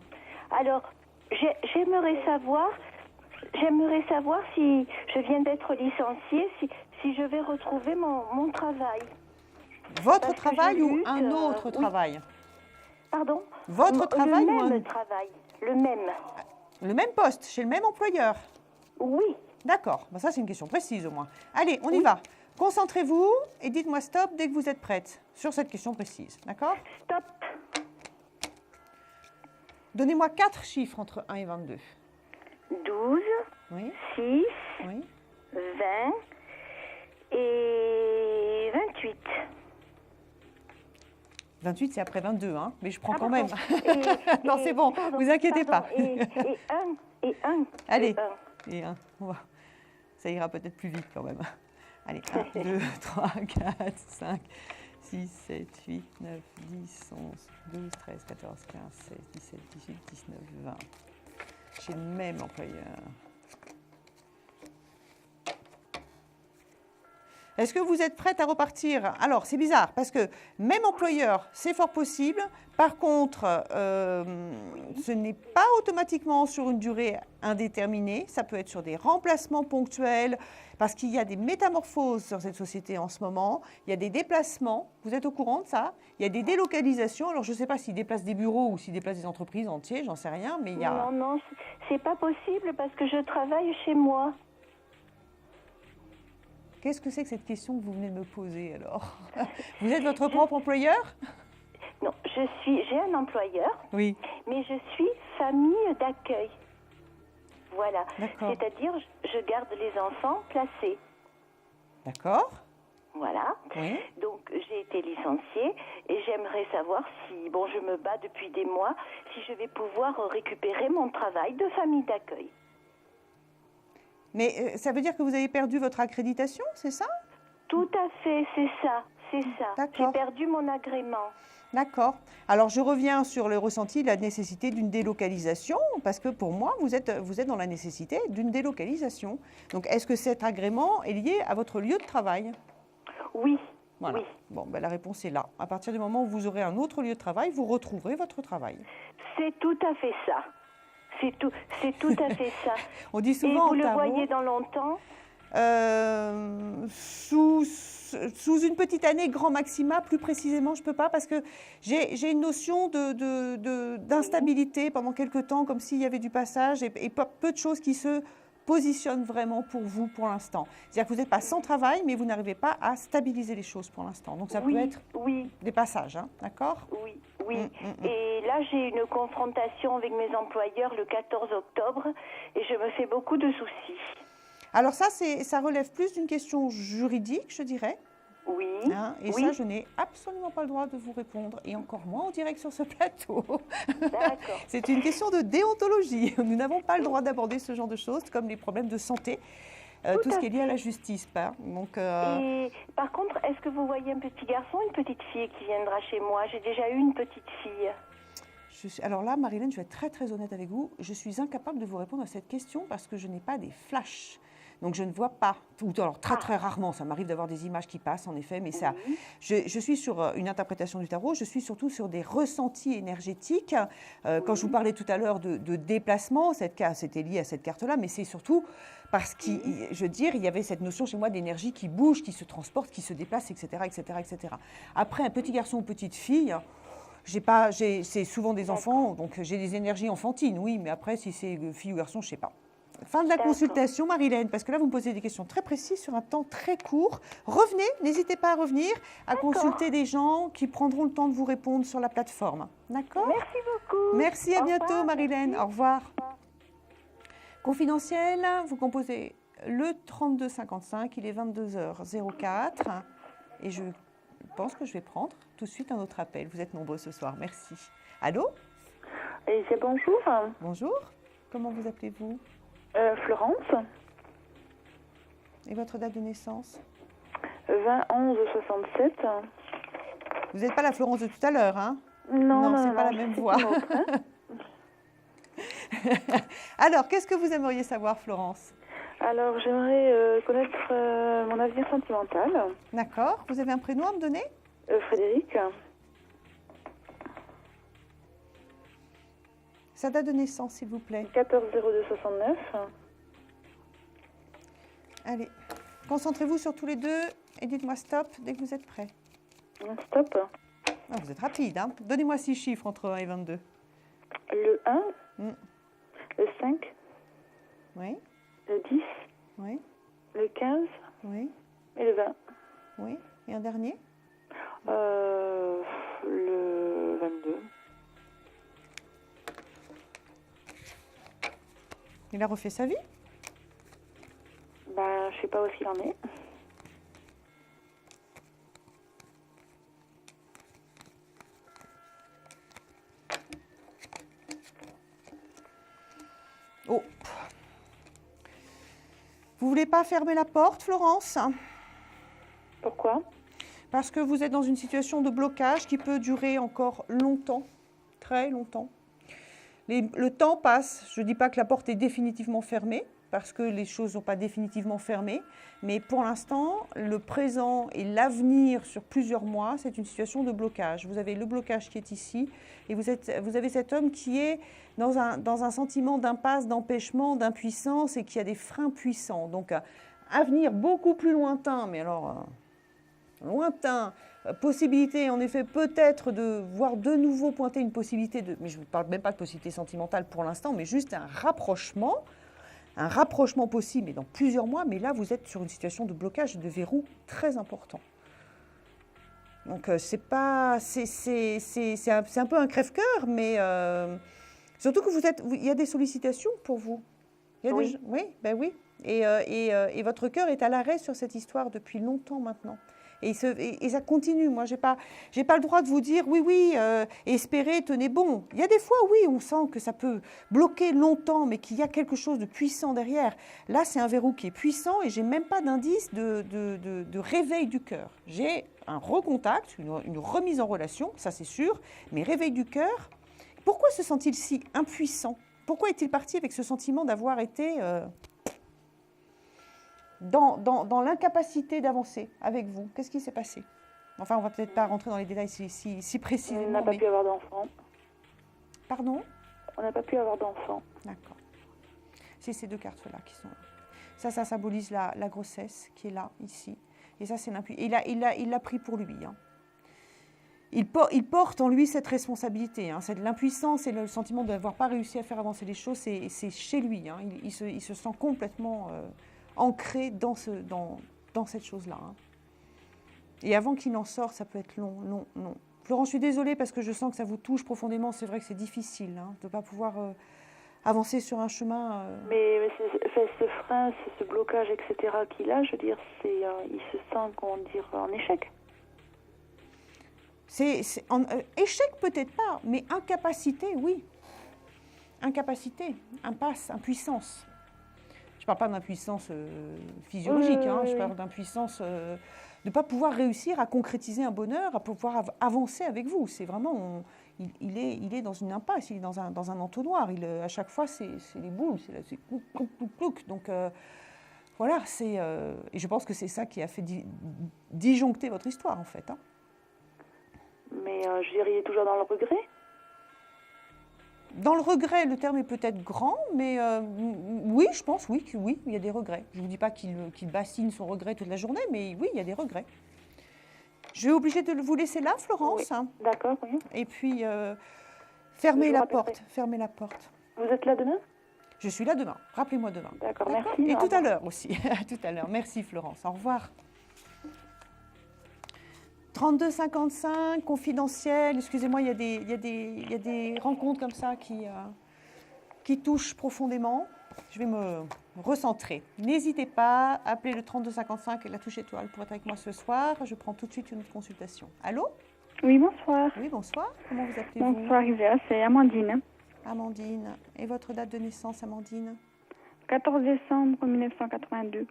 Alors, j'aimerais savoir si je viens d'être licenciée, si je vais retrouver mon travail. Votre travail ou un autre travail? Pardon? Votre travail ou un... Le même travail, le même. Le même poste, chez le même employeur? Oui. D'accord, ça c'est une question précise au moins. Allez, on y va. Concentrez-vous et dites-moi stop dès que vous êtes prête sur cette question précise, d'accord? Stop. Donnez-moi 4 chiffres entre 1 et 22. 12, oui. 6, oui. 20 et 28. 28, c'est après 22, hein, mais je prends quand même. Non, c'est bon, vous inquiétez pas. Et 1. Allez, et 1. Ça ira peut-être plus vite quand même. Allez, 1, 2, 3, 4, 5, 6, 7, 8, 9, 10, 11, 12, 13, 14, 15, 16, 17, 18, 19, 20. Chez le même employeur. Est-ce que vous êtes prête à repartir? Alors, c'est bizarre, parce que même employeur, c'est fort possible. Par contre, ce n'est pas automatiquement sur une durée indéterminée. Ça peut être sur des remplacements ponctuels, parce qu'il y a des métamorphoses sur cette société en ce moment. Il y a des déplacements. Vous êtes au courant de ça? Il y a des délocalisations. Alors, je ne sais pas s'ils déplacent des bureaux ou s'ils déplacent des entreprises entières, j'en sais rien. Mais il y a... Non, c'est pas possible parce que je travaille chez moi. Qu'est-ce que c'est que cette question que vous venez de me poser alors? Vous êtes votre propre employeur? Non, j'ai un employeur, oui. Mais je suis famille d'accueil. Voilà, c'est-à-dire je garde les enfants placés. D'accord. Voilà, oui. Donc j'ai été licenciée et j'aimerais savoir si, bon je me bats depuis des mois, si je vais pouvoir récupérer mon travail de famille d'accueil. Mais ça veut dire que vous avez perdu votre accréditation, c'est ça? Tout à fait, c'est ça. J'ai perdu mon agrément. D'accord. Alors, je reviens sur le ressenti de la nécessité d'une délocalisation, parce que pour moi, vous êtes dans la nécessité d'une délocalisation. Donc, est-ce que cet agrément est lié à votre lieu de travail? Oui. Voilà. Oui. Bon, la réponse est là. À partir du moment où vous aurez un autre lieu de travail, vous retrouverez votre travail. C'est tout à fait ça. C'est tout à fait ça. On dit souvent. Et vous le voyez dans longtemps? Sous une petite année, grand maxima, plus précisément, je ne peux pas parce que j'ai une notion d'instabilité pendant quelques temps, comme s'il y avait du passage et peu de choses qui se positionnent vraiment pour vous pour l'instant. C'est-à-dire que vous n'êtes pas sans travail, mais vous n'arrivez pas à stabiliser les choses pour l'instant. Donc ça peut être des passages, hein, d'accord? Oui. Et là, j'ai une confrontation avec mes employeurs le 14 octobre et je me fais beaucoup de soucis. Alors ça relève plus d'une question juridique, je dirais. Oui. Hein, et ça, je n'ai absolument pas le droit de vous répondre, et encore moins en direct sur ce plateau. D'accord. C'est une question de déontologie. Nous n'avons pas le droit d'aborder ce genre de choses, comme les problèmes de santé, tout ce qui est lié à la justice. Donc, Et par contre, est-ce que vous voyez un petit garçon, une petite fille qui viendra chez moi? J'ai déjà eu une petite fille. Alors là, Marilène, je vais être très très honnête avec vous. Je suis incapable de vous répondre à cette question parce que je n'ai pas des flashs. Donc je ne vois pas, ou alors très très rarement, ça m'arrive d'avoir des images qui passent en effet, mais ça, je suis sur une interprétation du tarot, je suis surtout sur des ressentis énergétiques. Quand je vous parlais tout à l'heure de déplacement, c'était lié à cette carte-là, mais c'est surtout parce qu'il, je veux dire, il y avait cette notion chez moi d'énergie qui bouge, qui se transporte, qui se déplace, etc., etc., etc. Après, un petit garçon ou petite fille, c'est souvent des enfants, donc j'ai des énergies enfantines, oui, mais après, si c'est fille ou garçon, je ne sais pas. Fin de la consultation, Marilène, parce que là, vous me posez des questions très précises sur un temps très court. Revenez, n'hésitez pas à revenir, à consulter des gens qui prendront le temps de vous répondre sur la plateforme. D'accord? Merci beaucoup. Merci, à bientôt, Marilène. Au revoir. Confidentiel, vous composez le 3255, il est 22h04 et je pense que je vais prendre tout de suite un autre appel. Vous êtes nombreux ce soir, merci. Allô? C'est bonjour. Bonjour, comment vous appelez-vous? Florence. Et votre date de naissance? 20-11-67. Vous n'êtes pas la Florence de tout à l'heure, hein? Non, c'est pas la même voix. Autre, hein. Alors, qu'est-ce que vous aimeriez savoir, Florence? Alors, j'aimerais connaître mon avenir sentimental. D'accord. Vous avez un prénom à me donner? Frédéric. Sa date de naissance, s'il vous plaît. 14-02-69. Allez, concentrez-vous sur tous les deux et dites-moi stop dès que vous êtes prêts. Stop. Ah, vous êtes rapide, hein? Donnez-moi 6 chiffres entre 1 et 22. Le 1, le 5, oui, le 10, oui, le 15, oui, et le 20. Oui, et un dernier? Le 22. Il a refait sa vie? Je sais pas où est-ce qu'il en est. Oh. Vous voulez pas fermer la porte, Florence? Pourquoi? Parce que vous êtes dans une situation de blocage qui peut durer encore longtemps, très longtemps. Le temps passe. Je ne dis pas que la porte est définitivement fermée, parce que les choses ne sont pas définitivement fermées, mais pour l'instant, le présent et l'avenir sur plusieurs mois, c'est une situation de blocage. Vous avez le blocage qui est ici, et vous avez cet homme qui est dans un sentiment d'impasse, d'empêchement, d'impuissance, et qui a des freins puissants. Donc, avenir beaucoup plus lointain, mais alors lointain, possibilité en effet peut-être de voir de nouveau pointer une possibilité mais je ne parle même pas de possibilité sentimentale pour l'instant, mais juste un rapprochement possible, mais dans plusieurs mois, mais là vous êtes sur une situation de blocage et de verrou très important. Donc c'est un peu un crève-cœur, mais surtout que il y a des sollicitations pour vous. Oui. Oui. Et votre cœur est à l'arrêt sur cette histoire depuis longtemps maintenant. Et ça continue. Moi, j'ai pas le droit de vous dire oui, espérez, tenez bon. Il y a des fois, oui, on sent que ça peut bloquer longtemps, mais qu'il y a quelque chose de puissant derrière. Là, c'est un verrou qui est puissant et j'ai même pas d'indice de réveil du cœur. J'ai un recontact, une remise en relation, ça c'est sûr, mais réveil du cœur. Pourquoi se sent-il si impuissant? Pourquoi est-il parti avec ce sentiment d'avoir été dans l'incapacité d'avancer avec vous? Qu'est-ce qui s'est passé? Enfin, on ne va peut-être pas rentrer dans les détails si précisément. On n'a pas pu avoir d'enfant. Pardon? On n'a pas pu avoir d'enfant. D'accord. C'est ces deux cartes-là qui sont là. Ça symbolise la grossesse qui est là, ici. Et ça, c'est l'impuissance. Il l'a pris pour lui. Hein. Il porte en lui cette responsabilité. Hein. C'est l'impuissance et le sentiment de n'avoir pas réussi à faire avancer les choses, c'est chez lui. Hein. Il se sent complètement ancré dans cette chose-là. Hein. Et avant qu'il en sorte, ça peut être long. Florence, je suis désolée parce que je sens que ça vous touche profondément. C'est vrai que c'est difficile de ne pas pouvoir avancer sur un chemin. Mais ce frein, ce blocage, etc. qu'il a, je veux dire, il se sent, comment dire, en échec. Échec peut-être pas, mais incapacité, oui. Incapacité, impasse, impuissance. Je ne parle pas d'impuissance physiologique, je parle d'impuissance de ne pas pouvoir réussir à concrétiser un bonheur, à pouvoir avancer avec vous. C'est vraiment, il est dans une impasse, il est dans un entonnoir. À chaque fois, c'est les boules, c'est clouc. Donc voilà, et je pense que c'est ça qui a fait disjoncter votre histoire, en fait. Hein. Mais je dirais, il est toujours dans le regret. Dans le regret, le terme est peut-être grand, mais oui, je pense, oui, il y a des regrets. Je ne vous dis pas qu'il bassine son regret toute la journée, mais oui, il y a des regrets. Je vais obligée de vous laisser là, Florence. Oui. D'accord, oui. Et puis, fermez la porte. Vous êtes là demain? Je suis là demain. Rappelez-moi demain. D'accord, merci. Et tout à l'heure aussi. À tout à l'heure. Merci, Florence. Au revoir. 3255, confidentiel. Excusez-moi, il y a des rencontres comme ça qui touchent profondément. je vais me recentrer. N'hésitez pas, appelez le 3255 et la touche étoile pour être avec moi ce soir. Je prends tout de suite une autre consultation. Allô? Oui, bonsoir. Oui, bonsoir. Comment vous appelez-vous? Bonsoir, Isa, c'est Amandine. Amandine. Et votre date de naissance, Amandine? 14 décembre 1982.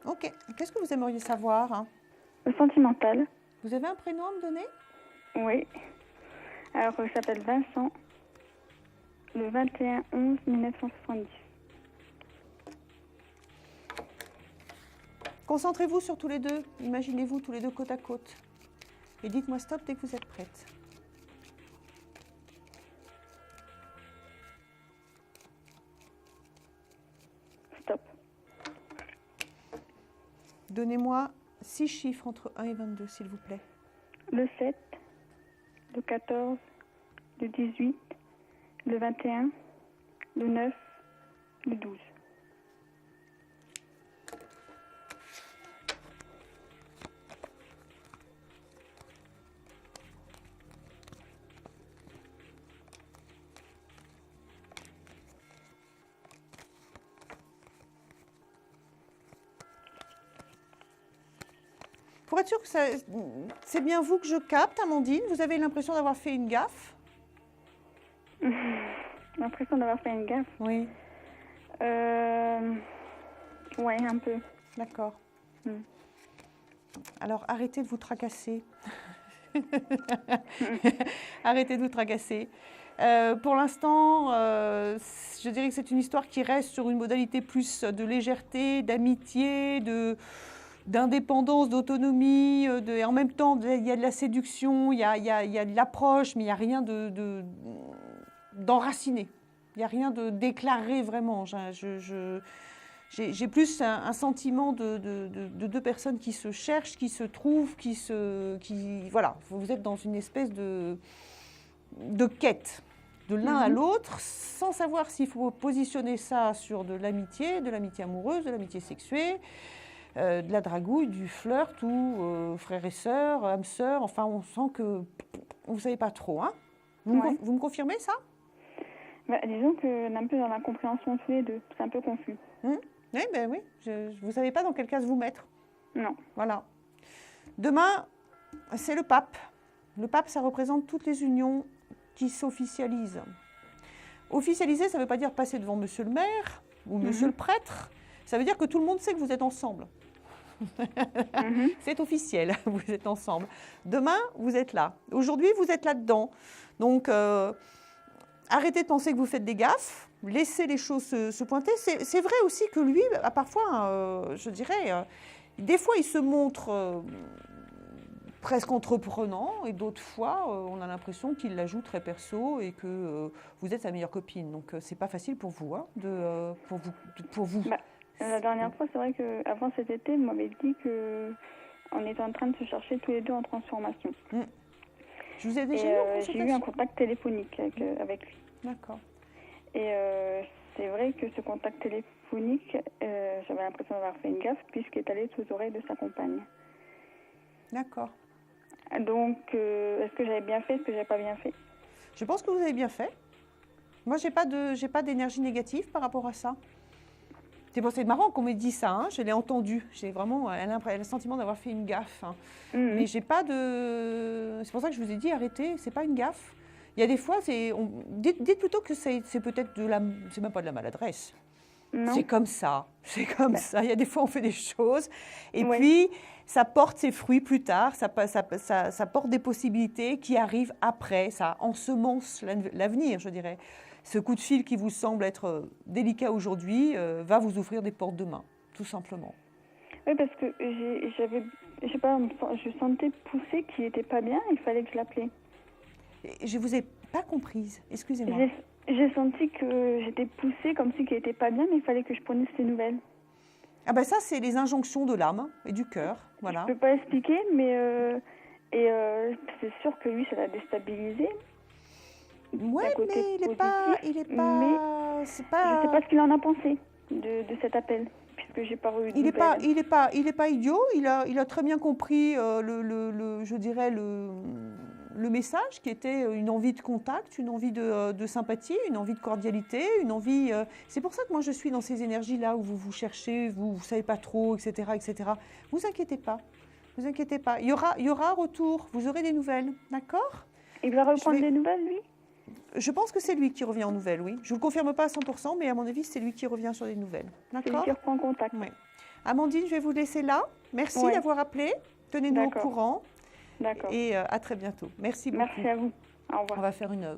Ok. Qu'est-ce que vous aimeriez savoir? Le sentimental. Vous avez un prénom à me donner? Oui. Alors, il s'appelle Vincent. Le 21/11/1970. Concentrez-vous sur tous les deux. Imaginez-vous tous les deux côte à côte. Et dites-moi stop dès que vous êtes prête. Stop. Donnez-moi 6 chiffres entre 1 et 22, s'il vous plaît. Le 7, le 14, le 18, le 21, le 9, le 12. Pour être sûr que c'est bien vous que je capte, Amandine, vous avez l'impression d'avoir fait une gaffe? L'impression d'avoir fait une gaffe? Oui. Ouais, un peu. D'accord. Alors, arrêtez de vous tracasser. Arrêtez de vous tracasser. Pour l'instant, je dirais que c'est une histoire qui reste sur une modalité plus de légèreté, d'amitié, d'indépendance, d'autonomie, et en même temps, il y a de la séduction, il y a de l'approche, mais il n'y a rien d'enraciné. Il n'y a rien de déclaré vraiment. J'ai plus un sentiment de deux personnes qui se cherchent, qui se trouvent, voilà, vous êtes dans une espèce de quête de l'un à l'autre, sans savoir s'il faut positionner ça sur de l'amitié amoureuse, de l'amitié sexuée, de la dragouille, du flirt ou frères et sœurs, âmes sœurs. Enfin, on sent que vous ne savez pas trop. Hein? Vous me confirmez ça? Disons qu'on est un peu dans la compréhension tous les deux. C'est un peu confus. Oui, oui. Vous ne savez pas dans quelle case vous mettre. Non. Voilà. Demain, c'est le pape. Le pape, ça représente toutes les unions qui s'officialisent. Officialiser, ça ne veut pas dire passer devant monsieur le maire ou monsieur le prêtre. Ça veut dire que tout le monde sait que vous êtes ensemble. C'est officiel, vous êtes ensemble. Demain, vous êtes là. Aujourd'hui, vous êtes là-dedans. Donc, arrêtez de penser que vous faites des gaffes. Laissez les choses se pointer. C'est vrai aussi que lui, parfois, je dirais, des fois, il se montre presque entreprenant et d'autres fois, on a l'impression qu'il la joue très perso et que vous êtes sa meilleure copine. Donc, c'est pas facile pour vous, hein, pour vous. La dernière fois, c'est vrai qu'avant cet été, vous m'avez dit qu'on était en train de se chercher tous les deux en transformation. Je vous ai déjà eu en consultation. J'ai eu un contact téléphonique avec lui. D'accord. Et c'est vrai que ce contact téléphonique, j'avais l'impression d'avoir fait une gaffe puisqu'il est allé sous les oreilles de sa compagne. D'accord. Donc, est-ce que j'avais bien fait, est-ce que j'avais pas bien fait? Je pense que vous avez bien fait. Moi, j'ai pas d'énergie négative par rapport à ça. C'est marrant qu'on me dise ça, hein. Je l'ai entendu. J'ai vraiment le sentiment d'avoir fait une gaffe. Hein. Mais j'ai pas de... C'est pour ça que je vous ai dit, arrêtez, c'est pas une gaffe. Il y a des fois, dites plutôt que c'est peut-être c'est même pas de la maladresse. C'est comme ça. C'est comme ça. Il y a des fois, on fait des choses. Et puis, ça porte ses fruits plus tard. Ça porte des possibilités qui arrivent après. Ça ensemence l'avenir, je dirais. Ce coup de fil qui vous semble être délicat aujourd'hui va vous ouvrir des portes demain, tout simplement. Oui, parce que je sentais pousser qu'il n'était pas bien, il fallait que je l'appelais. Je ne vous ai pas comprise, excusez-moi. J'ai senti que j'étais poussée comme si qu'il n'était pas bien, mais il fallait que je prenne ses nouvelles. Ah ben ça, c'est les injonctions de l'âme et du cœur, voilà. Je ne peux pas expliquer, mais c'est sûr que lui, ça l'a déstabilisé. Oui, mais il est pas... Mais je ne sais pas ce qu'il en a pensé de cet appel, puisque j'ai pas eu de nouvelles. Il est pas idiot. Il a très bien compris le message qui était une envie de contact, une envie de sympathie, une envie de cordialité, une envie... c'est pour ça que moi je suis dans ces énergies-là où vous vous cherchez, vous ne savez pas trop, etc., etc. Vous inquiétez pas, vous inquiétez pas. Il y aura un retour, vous aurez des nouvelles, d'accord? Il va reprendre des nouvelles, lui? Je pense que c'est lui qui revient en nouvelles, oui. Je ne vous le confirme pas à 100%, mais à mon avis, c'est lui qui revient sur des nouvelles. D'accord? C'est lui qui reprend contact. Oui. Amandine, je vais vous laisser là. Merci d'avoir appelé. Tenez-nous au courant. D'accord. Et à très bientôt. Merci beaucoup. Merci à vous. Au revoir. On va faire une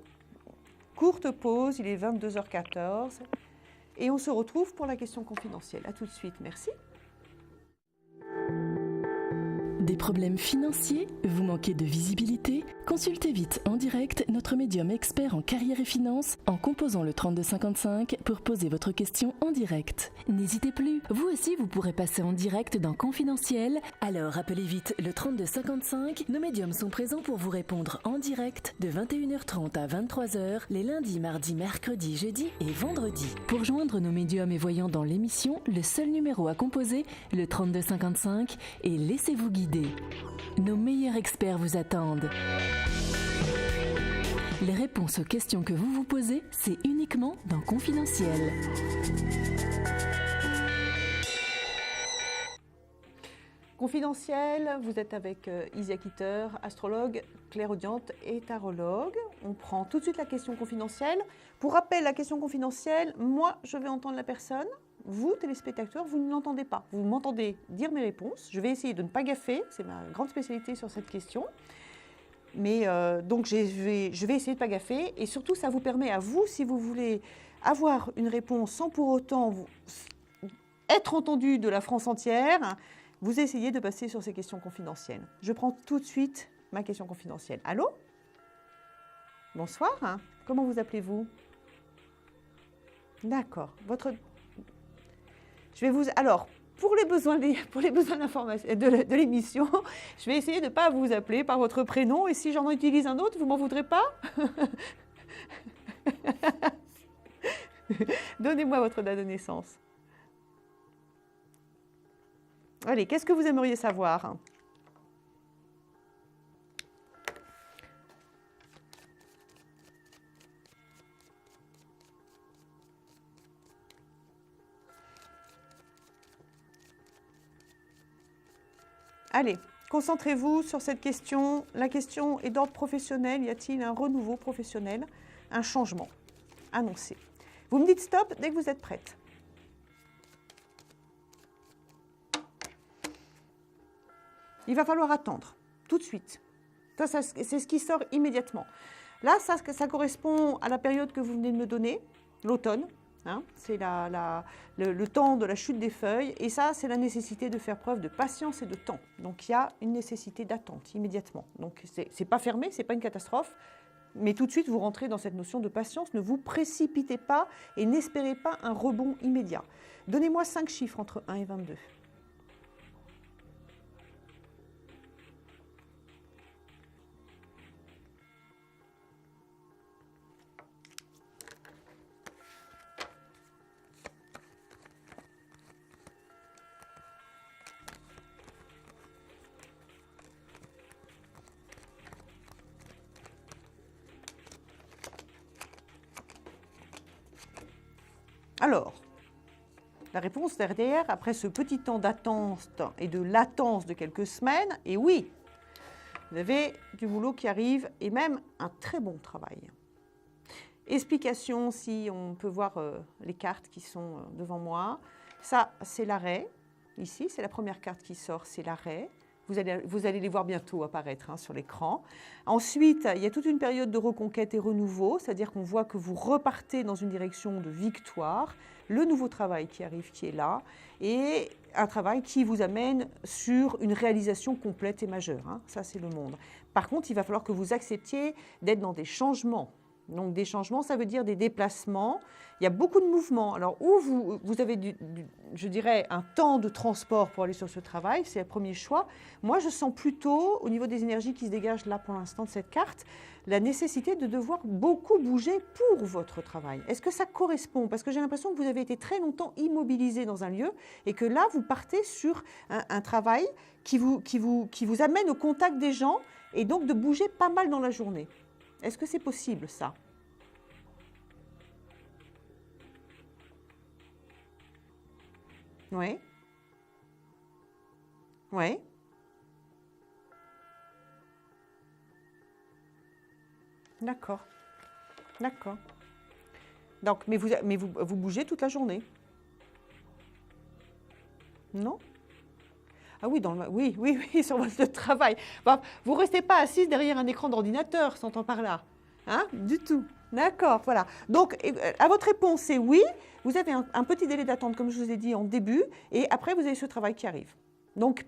courte pause. Il est 22h14. Et on se retrouve pour la question confidentielle. À tout de suite. Merci. Des problèmes financiers? Vous manquez de visibilité? Consultez vite en direct notre médium expert en carrière et finance en composant le 3255 pour poser votre question en direct. N'hésitez plus, vous aussi vous pourrez passer en direct dans Confidentiel. Alors appelez vite le 3255. Nos médiums sont présents pour vous répondre en direct de 21h30 à 23h les lundis, mardis, mercredis, jeudis et vendredis. Pour joindre nos médiums et voyants dans l'émission, le seul numéro à composer, le 3255, et laissez-vous guider. Nos meilleurs experts vous attendent. Les réponses aux questions que vous vous posez, c'est uniquement dans Confidentiel. Confidentiel, vous êtes avec Isia Kitter, astrologue, clairaudiente et tarologue. On prend tout de suite la question confidentielle. Pour rappel, la question confidentielle, moi, je vais entendre la personne. Vous, téléspectateurs, vous ne l'entendez pas. Vous m'entendez dire mes réponses. Je vais essayer de ne pas gaffer. C'est ma grande spécialité sur cette question. Mais donc, je vais essayer de ne pas gaffer. Et surtout, ça vous permet à vous, si vous voulez avoir une réponse sans pour autant être entendu de la France entière, vous essayez de passer sur ces questions confidentielles. Je prends tout de suite ma question confidentielle. Allô? Bonsoir. Comment vous appelez-vous? D'accord. Alors, pour les besoins d'information de l'émission, je vais essayer de ne pas vous appeler par votre prénom. Et si j'en utilise un autre, vous m'en voudrez pas? Donnez-moi votre date de naissance. Allez, qu'est-ce que vous aimeriez savoir? Allez, concentrez-vous sur cette question. La question est d'ordre professionnel. Y a-t-il un renouveau professionnel, un changement annoncé? Vous me dites stop dès que vous êtes prête. Il va falloir attendre, tout de suite. Ça, c'est ce qui sort immédiatement. Là, ça correspond à la période que vous venez de me donner, l'automne. Hein, c'est le temps de la chute des feuilles. Et ça, c'est la nécessité de faire preuve de patience et de temps. Donc, il y a une nécessité d'attente immédiatement. Donc, ce n'est pas fermé, ce n'est pas une catastrophe. Mais tout de suite, vous rentrez dans cette notion de patience. Ne vous précipitez pas et n'espérez pas un rebond immédiat. Donnez-moi 5 chiffres entre 1 et 22. Alors, la réponse derrière, après ce petit temps d'attente et de latence de quelques semaines, et oui, vous avez du boulot qui arrive et même un très bon travail. Explication, si on peut voir les cartes qui sont devant moi. Ça, c'est l'arrêt. Ici, c'est la première carte qui sort, c'est l'arrêt. Vous allez les voir bientôt apparaître sur l'écran. Ensuite, il y a toute une période de reconquête et renouveau, c'est-à-dire qu'on voit que vous repartez dans une direction de victoire, le nouveau travail qui arrive, qui est là, et un travail qui vous amène sur une réalisation complète et majeure. Hein. Ça, c'est le monde. Par contre, il va falloir que vous acceptiez d'être dans des changements. Donc, des changements, ça veut dire des déplacements. Il y a beaucoup de mouvements. Alors, où vous avez, je dirais, un temps de transport pour aller sur ce travail, c'est le premier choix. Moi, je sens plutôt, au niveau des énergies qui se dégagent là pour l'instant de cette carte, la nécessité de devoir beaucoup bouger pour votre travail. Est-ce que ça correspond? Parce que j'ai l'impression que vous avez été très longtemps immobilisé dans un lieu et que là, vous partez sur un travail qui vous amène au contact des gens et donc de bouger pas mal dans la journée. Est-ce que c'est possible, ça? Oui. Oui. D'accord. D'accord. Donc, mais vous bougez toute la journée? Non? Ah oui, oui, sur votre travail. Bon, vous ne restez pas assise derrière un écran d'ordinateur, s'entend par là. Hein? Du tout. D'accord, voilà. Donc, à votre réponse, c'est oui. Vous avez un petit délai d'attente, comme je vous ai dit en début, et après, vous avez ce travail qui arrive. Donc,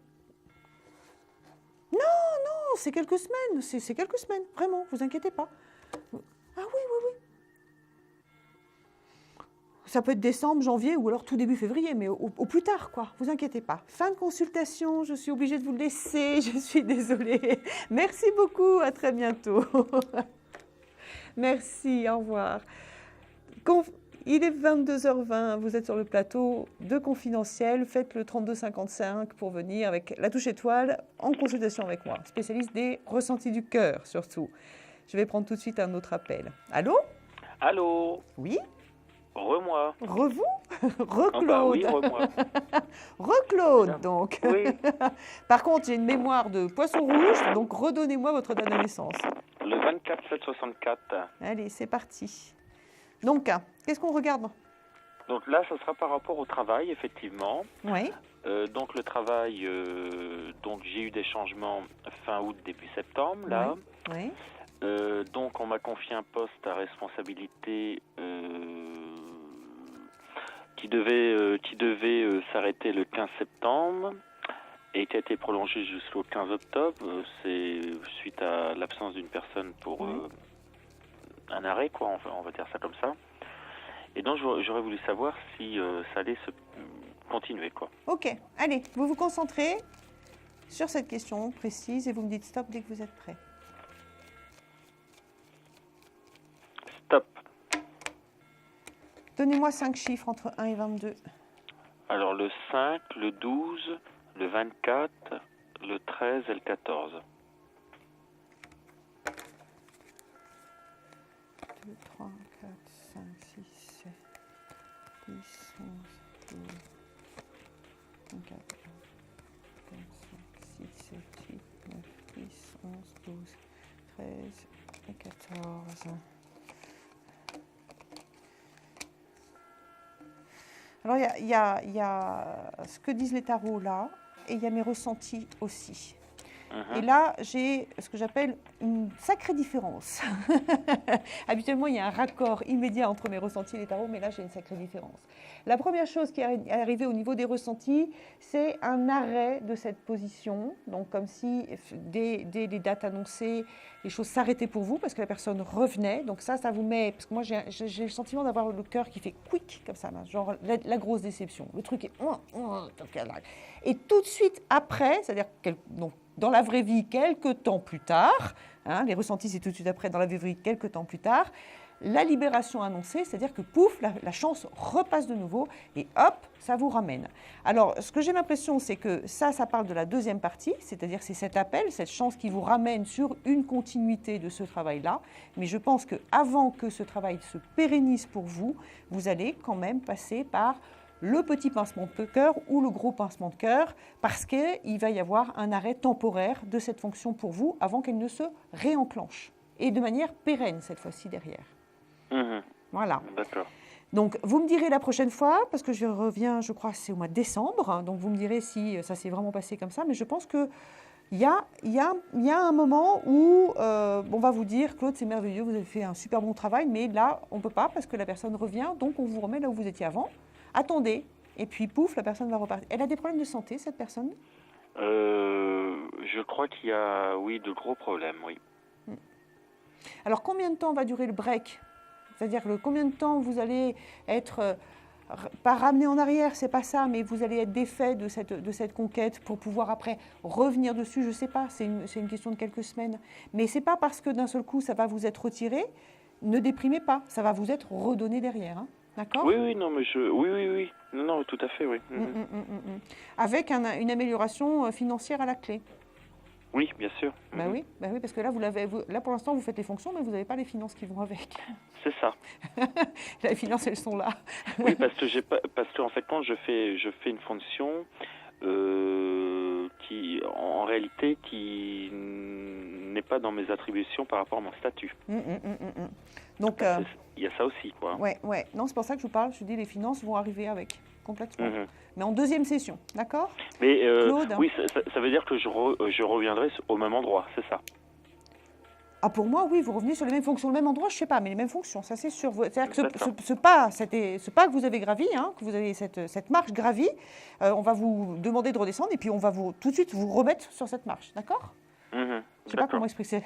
non, c'est quelques semaines. C'est quelques semaines, vraiment, vous inquiétez pas. Ah oui. Ça peut être décembre, janvier ou alors tout début février, mais au plus tard, quoi. Vous inquiétez pas. Fin de consultation, je suis obligée de vous le laisser, je suis désolée. Merci beaucoup, à très bientôt. Merci, au revoir. Il est 22h20, vous êtes sur le plateau de Confidentiel. Faites le 3255 pour venir avec la touche étoile en consultation avec moi, spécialiste des ressentis du cœur surtout. Je vais prendre tout de suite un autre appel. Allô? Allô? Oui? Re-moi. Re-vous? Re-Claude. Ah bah oui, re-moi. Re-Claude, donc. Oui. Par contre, j'ai une mémoire de poisson rouge, donc redonnez-moi votre date de naissance. Le 24/7/64. Allez, c'est parti. Donc, qu'est-ce qu'on regarde? Donc là, ça sera par rapport au travail, effectivement. Oui. Donc le travail, donc j'ai eu des changements fin août, début septembre, là. Oui. Donc on m'a confié un poste à responsabilité qui devait s'arrêter le 15 septembre et qui a été prolongé jusqu'au 15 octobre. C'est suite à l'absence d'une personne pour un arrêt, quoi, on va dire ça comme ça. Et donc j'aurais voulu savoir si ça allait se continuer, quoi. Ok, allez, vous vous concentrez sur cette question précise et vous me dites stop dès que vous êtes prêt. Stop. Donnez-moi 5 chiffres entre 1 et 22. Alors le 5, le 12, le 24, le 13 et le 14. 2, 3, 4, 5, 6, 7, 10, 11, 12, 24, 25, 6, 7, 8, 9, 10, 11, 12, 13 et 14. Alors, il y a ce que disent les tarots là, et il y a mes ressentis aussi. Et là, j'ai ce que j'appelle une sacrée différence. Habituellement, il y a un raccord immédiat entre mes ressentis et les tarots, mais là, j'ai une sacrée différence. La première chose qui est arrivée au niveau des ressentis, c'est un arrêt de cette position. Donc, comme si, dès les dates annoncées, les choses s'arrêtaient pour vous, parce que la personne revenait. Donc ça vous met... Parce que moi, j'ai le sentiment d'avoir le cœur qui fait quick, comme ça, genre la grosse déception. Le truc est... Et tout de suite après, c'est-à-dire... Donc, dans la vraie vie, quelques temps plus tard, les ressentis, c'est tout de suite après, dans la vraie vie, quelques temps plus tard, la libération annoncée, c'est-à-dire que pouf, la chance repasse de nouveau et hop, ça vous ramène. Alors, ce que j'ai l'impression, c'est que ça parle de la deuxième partie, c'est-à-dire c'est cet appel, cette chance qui vous ramène sur une continuité de ce travail-là. Mais je pense qu'avant que ce travail se pérennise pour vous, vous allez quand même passer par le petit pincement de cœur ou le gros pincement de cœur, parce qu'il va y avoir un arrêt temporaire de cette fonction pour vous avant qu'elle ne se réenclenche. Et de manière pérenne, cette fois-ci, derrière. Voilà. D'accord. Donc, vous me direz la prochaine fois, parce que je reviens, je crois, c'est au mois de décembre, donc vous me direz si ça s'est vraiment passé comme ça, mais je pense qu'il y a un moment où on va vous dire, Claude, c'est merveilleux, vous avez fait un super bon travail, mais là, on ne peut pas, parce que la personne revient, donc on vous remet là où vous étiez avant. Attendez, et puis pouf, la personne va repartir. Elle a des problèmes de santé, cette personne? Je crois qu'il y a, oui, de gros problèmes, oui. Alors, combien de temps va durer le break? C'est-à-dire, combien de temps vous allez être, pas ramené en arrière, c'est pas ça, mais vous allez être défait de cette conquête pour pouvoir après revenir dessus, je ne sais pas, c'est une question de quelques semaines. Mais ce n'est pas parce que d'un seul coup, ça va vous être retiré, ne déprimez pas, ça va vous être redonné derrière, hein. D'accord? Oui, non, mais oui. Non, tout à fait, oui. Avec une amélioration financière à la clé. Oui, bien sûr. Bah oui, parce que là, là pour l'instant, vous faites les fonctions, mais vous n'avez pas les finances qui vont avec. C'est ça. Les finances, elles sont là. Oui, parce qu'en fait, quand je fais une fonction qui, en réalité, qui n'est pas dans mes attributions par rapport à mon statut. Donc, il y a ça aussi, quoi. Ouais. Non, c'est pour ça que je vous parle. Je dis les finances vont arriver avec. Complètement. Mais en deuxième session, d'accord? Mais Claude, oui, ça veut dire que je reviendrai au même endroit, c'est ça? Ah, pour moi, oui, vous revenez sur les mêmes fonctions, le même endroit, je ne sais pas, mais les mêmes fonctions, ça c'est sûr. C'est-à-dire que ce pas que vous avez gravi, que vous avez cette marche gravie, on va vous demander de redescendre et puis on va tout de suite vous remettre sur cette marche, d'accord? Je ne sais pas comment expliquer.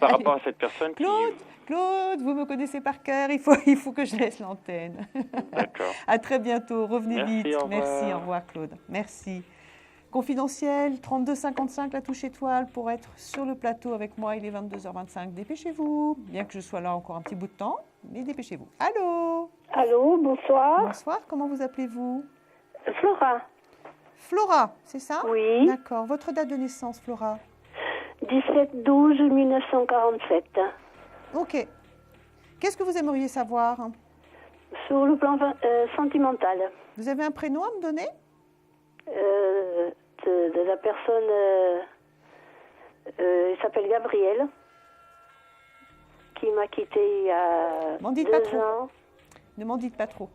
Par rapport à cette personne Claude, vous me connaissez par cœur, il faut que je laisse l'antenne. D'accord. À très bientôt, revenez vite. Merci, au revoir Claude. Merci. Confidentiel, 3255, la touche étoile pour être sur le plateau avec moi. Il est 22h25. Dépêchez-vous, bien que je sois là encore un petit bout de temps, mais dépêchez-vous. Allô? Allô, bonsoir. Bonsoir, comment vous appelez-vous? Flora. Flora, c'est ça? Oui. D'accord. Votre date de naissance, Flora? 17-12-1947. Ok. Qu'est-ce que vous aimeriez savoir? Sur le plan sentimental. Vous avez un prénom à me donner? De la personne, il s'appelle Gabriel, qui m'a quitté il y a 2 ans. Ne m'en dites pas trop.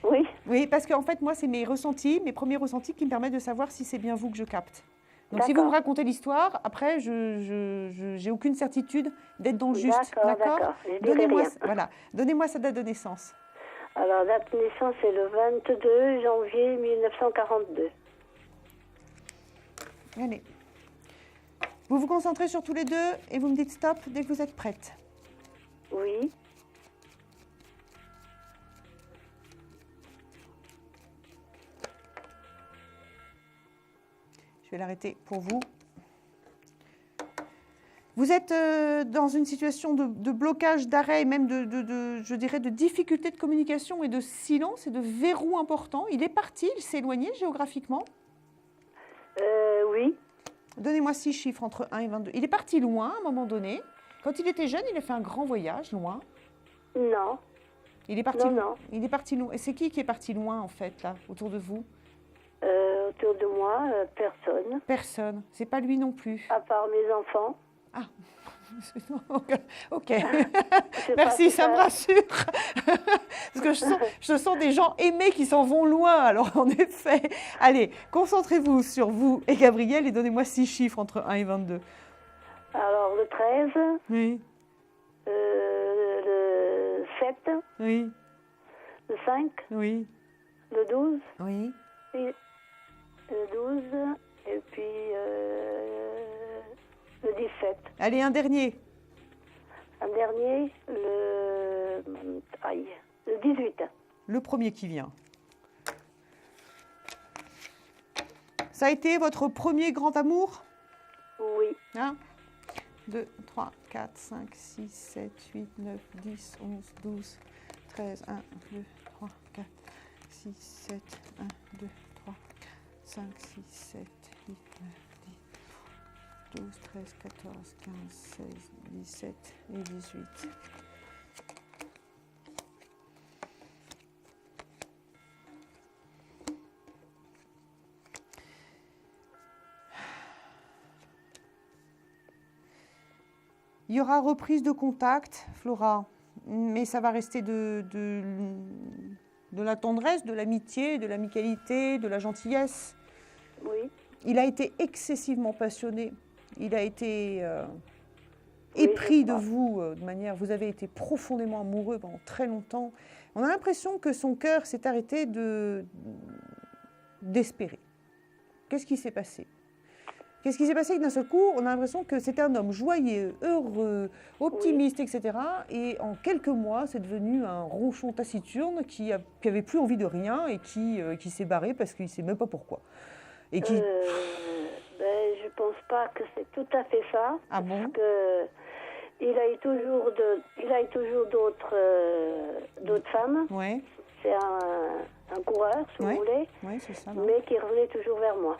Oui. Oui, parce qu'en fait, moi, c'est mes premiers ressentis qui me permettent de savoir si c'est bien vous que je capte. Donc, si vous me racontez l'histoire, après, je n'ai aucune certitude d'être dans le juste. D'accord. Donnez-moi sa date de naissance. Alors, date de naissance, c'est le 22 janvier 1942. Allez. Vous vous concentrez sur tous les deux et vous me dites stop dès que vous êtes prête. Oui. Je vais l'arrêter pour vous. Vous êtes dans une situation de blocage, d'arrêt, et même je dirais, de difficulté de communication et de silence et de verrou important. Il est parti, il s'est éloigné géographiquement? Oui. Donnez-moi 6 chiffres entre 1 et 22. Il est parti loin à un moment donné. Quand il était jeune, il a fait un grand voyage loin. Non. Il est parti loin. Il est parti loin. Et c'est qui est parti loin, en fait, là, autour de vous? Autour de moi, personne. Personne. C'est pas lui non plus. À part mes enfants. Ah, ok. Merci, ça me rassure. Parce que je sens des gens aimés qui s'en vont loin. Alors, en effet, allez, concentrez-vous sur vous et Gabriel et donnez-moi 6 chiffres entre 1 et 22. Alors, le 13. Oui. Le 7. Oui. Le 5. Oui. Le 12. Oui. Et le 12. Et puis... le 17. Allez, un dernier. Un dernier, le 18. Le premier qui vient. Ça a été votre premier grand amour? Oui. 1, 2, 3, 4, 5, 6, 7, 8, 9, 10, 11, 12, 13, 1, 2, 3, 4, 6, 7, 1, 2, 3, 5, 6, 7, 8, 9, 10, 12, 13, 14, 15, 16, 17 et 18. Il y aura reprise de contact, Flora, mais ça va rester de la tendresse, de l'amitié, de l'amicalité, de la gentillesse. Oui. Il a été excessivement passionné. Il a été épris de vous de manière... Vous avez été profondément amoureux pendant très longtemps. On a l'impression que son cœur s'est arrêté d'espérer. Qu'est-ce qui s'est passé? Qu'est-ce qui s'est passé? D'un seul coup, on a l'impression que c'était un homme joyeux, heureux, optimiste, etc. Et en quelques mois, c'est devenu un ronchon taciturne qui avait plus envie de rien et qui s'est barré parce qu'il ne sait même pas pourquoi. Et qui... je pense pas que c'est tout à fait ça. Ah bon? Parce que il a eu toujours d'autres femmes. Ouais. C'est un coureur, si vous voulez. Oui, c'est ça. Mais qui revenait toujours vers moi.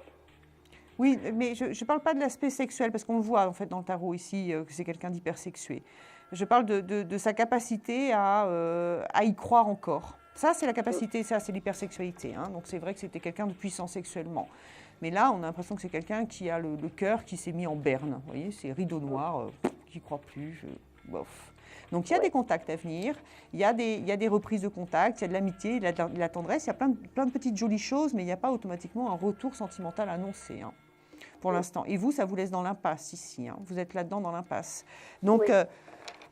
Oui, mais je ne parle pas de l'aspect sexuel, parce qu'on le voit en fait dans le tarot ici, que c'est quelqu'un d'hypersexué. Je parle de sa capacité à y croire encore. Ça, c'est la capacité, ça, c'est l'hypersexualité. Hein. Donc c'est vrai que c'était quelqu'un de puissant sexuellement. Mais là, on a l'impression que c'est quelqu'un qui a le cœur qui s'est mis en berne. Vous voyez, c'est rideau noir, qui ne croit plus, bof. Donc il y a des contacts à venir, il y a des reprises de contact, il y a de l'amitié, il y a de la tendresse, il y a plein de petites jolies choses, mais il n'y a pas automatiquement un retour sentimental annoncé. Hein. Pour l'instant. Et vous, ça vous laisse dans l'impasse ici. Hein. Vous êtes là-dedans dans l'impasse. Donc,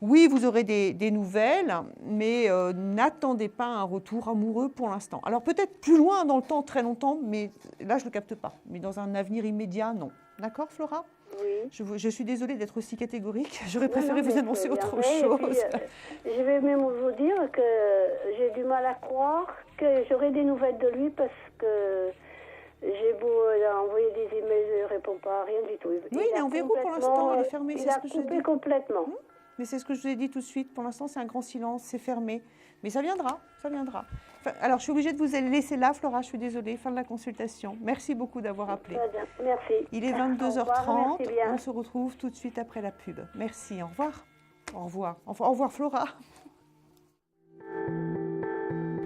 oui, vous aurez des nouvelles, mais n'attendez pas un retour amoureux pour l'instant. Alors, peut-être plus loin dans le temps, très longtemps, mais là, je ne le capte pas. Mais dans un avenir immédiat, non. D'accord, Flora ? Oui. Je suis désolée d'être aussi catégorique. J'aurais préféré vous annoncer autre chose. Puis, je vais même vous dire que j'ai du mal à croire que j'aurai des nouvelles de lui parce que j'ai beau envoyer des emails, il ne répond pas, rien du tout. Oui, il est en verrou pour l'instant, il est fermé. Il a coupé complètement. Mais c'est ce que je vous ai dit tout de suite. Pour l'instant, c'est un grand silence, c'est fermé. Mais ça viendra, ça viendra. Enfin, alors, je suis obligée de vous laisser là, Flora, je suis désolée, fin de la consultation. Merci beaucoup d'avoir appelé. Très bien, merci. Il est 22h30, revoir, on se retrouve tout de suite après la pub. Merci, au revoir. Au revoir. Enfin, au revoir, Flora.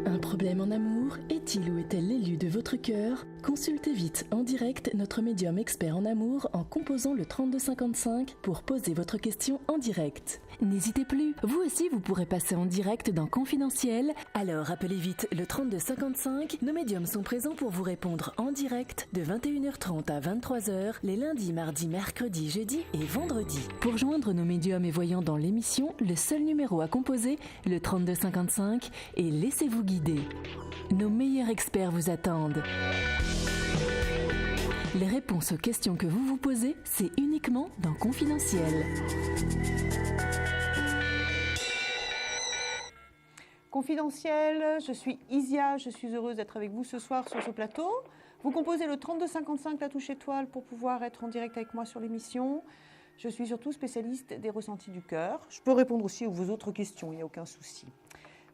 Un problème en amour, est-il ou est-elle l'élu de votre cœur? Consultez vite en direct notre médium expert en amour en composant le 3255 pour poser votre question en direct. N'hésitez plus, vous aussi vous pourrez passer en direct dans Confidentiel, alors appelez vite le 3255, nos médiums sont présents pour vous répondre en direct de 21h30 à 23h les lundis, mardis, mercredis, jeudis et vendredis. Pour joindre nos médiums et voyants dans l'émission, le seul numéro à composer, le 3255, et laissez-vous guider. Nos meilleurs experts vous attendent. Les réponses aux questions que vous vous posez, c'est uniquement dans Confidentiel. Confidentiel, je suis Isia, je suis heureuse d'être avec vous ce soir sur ce plateau. Vous composez le 3255, la touche étoile, pour pouvoir être en direct avec moi sur l'émission. Je suis surtout spécialiste des ressentis du cœur. Je peux répondre aussi à vos autres questions, il n'y a aucun souci.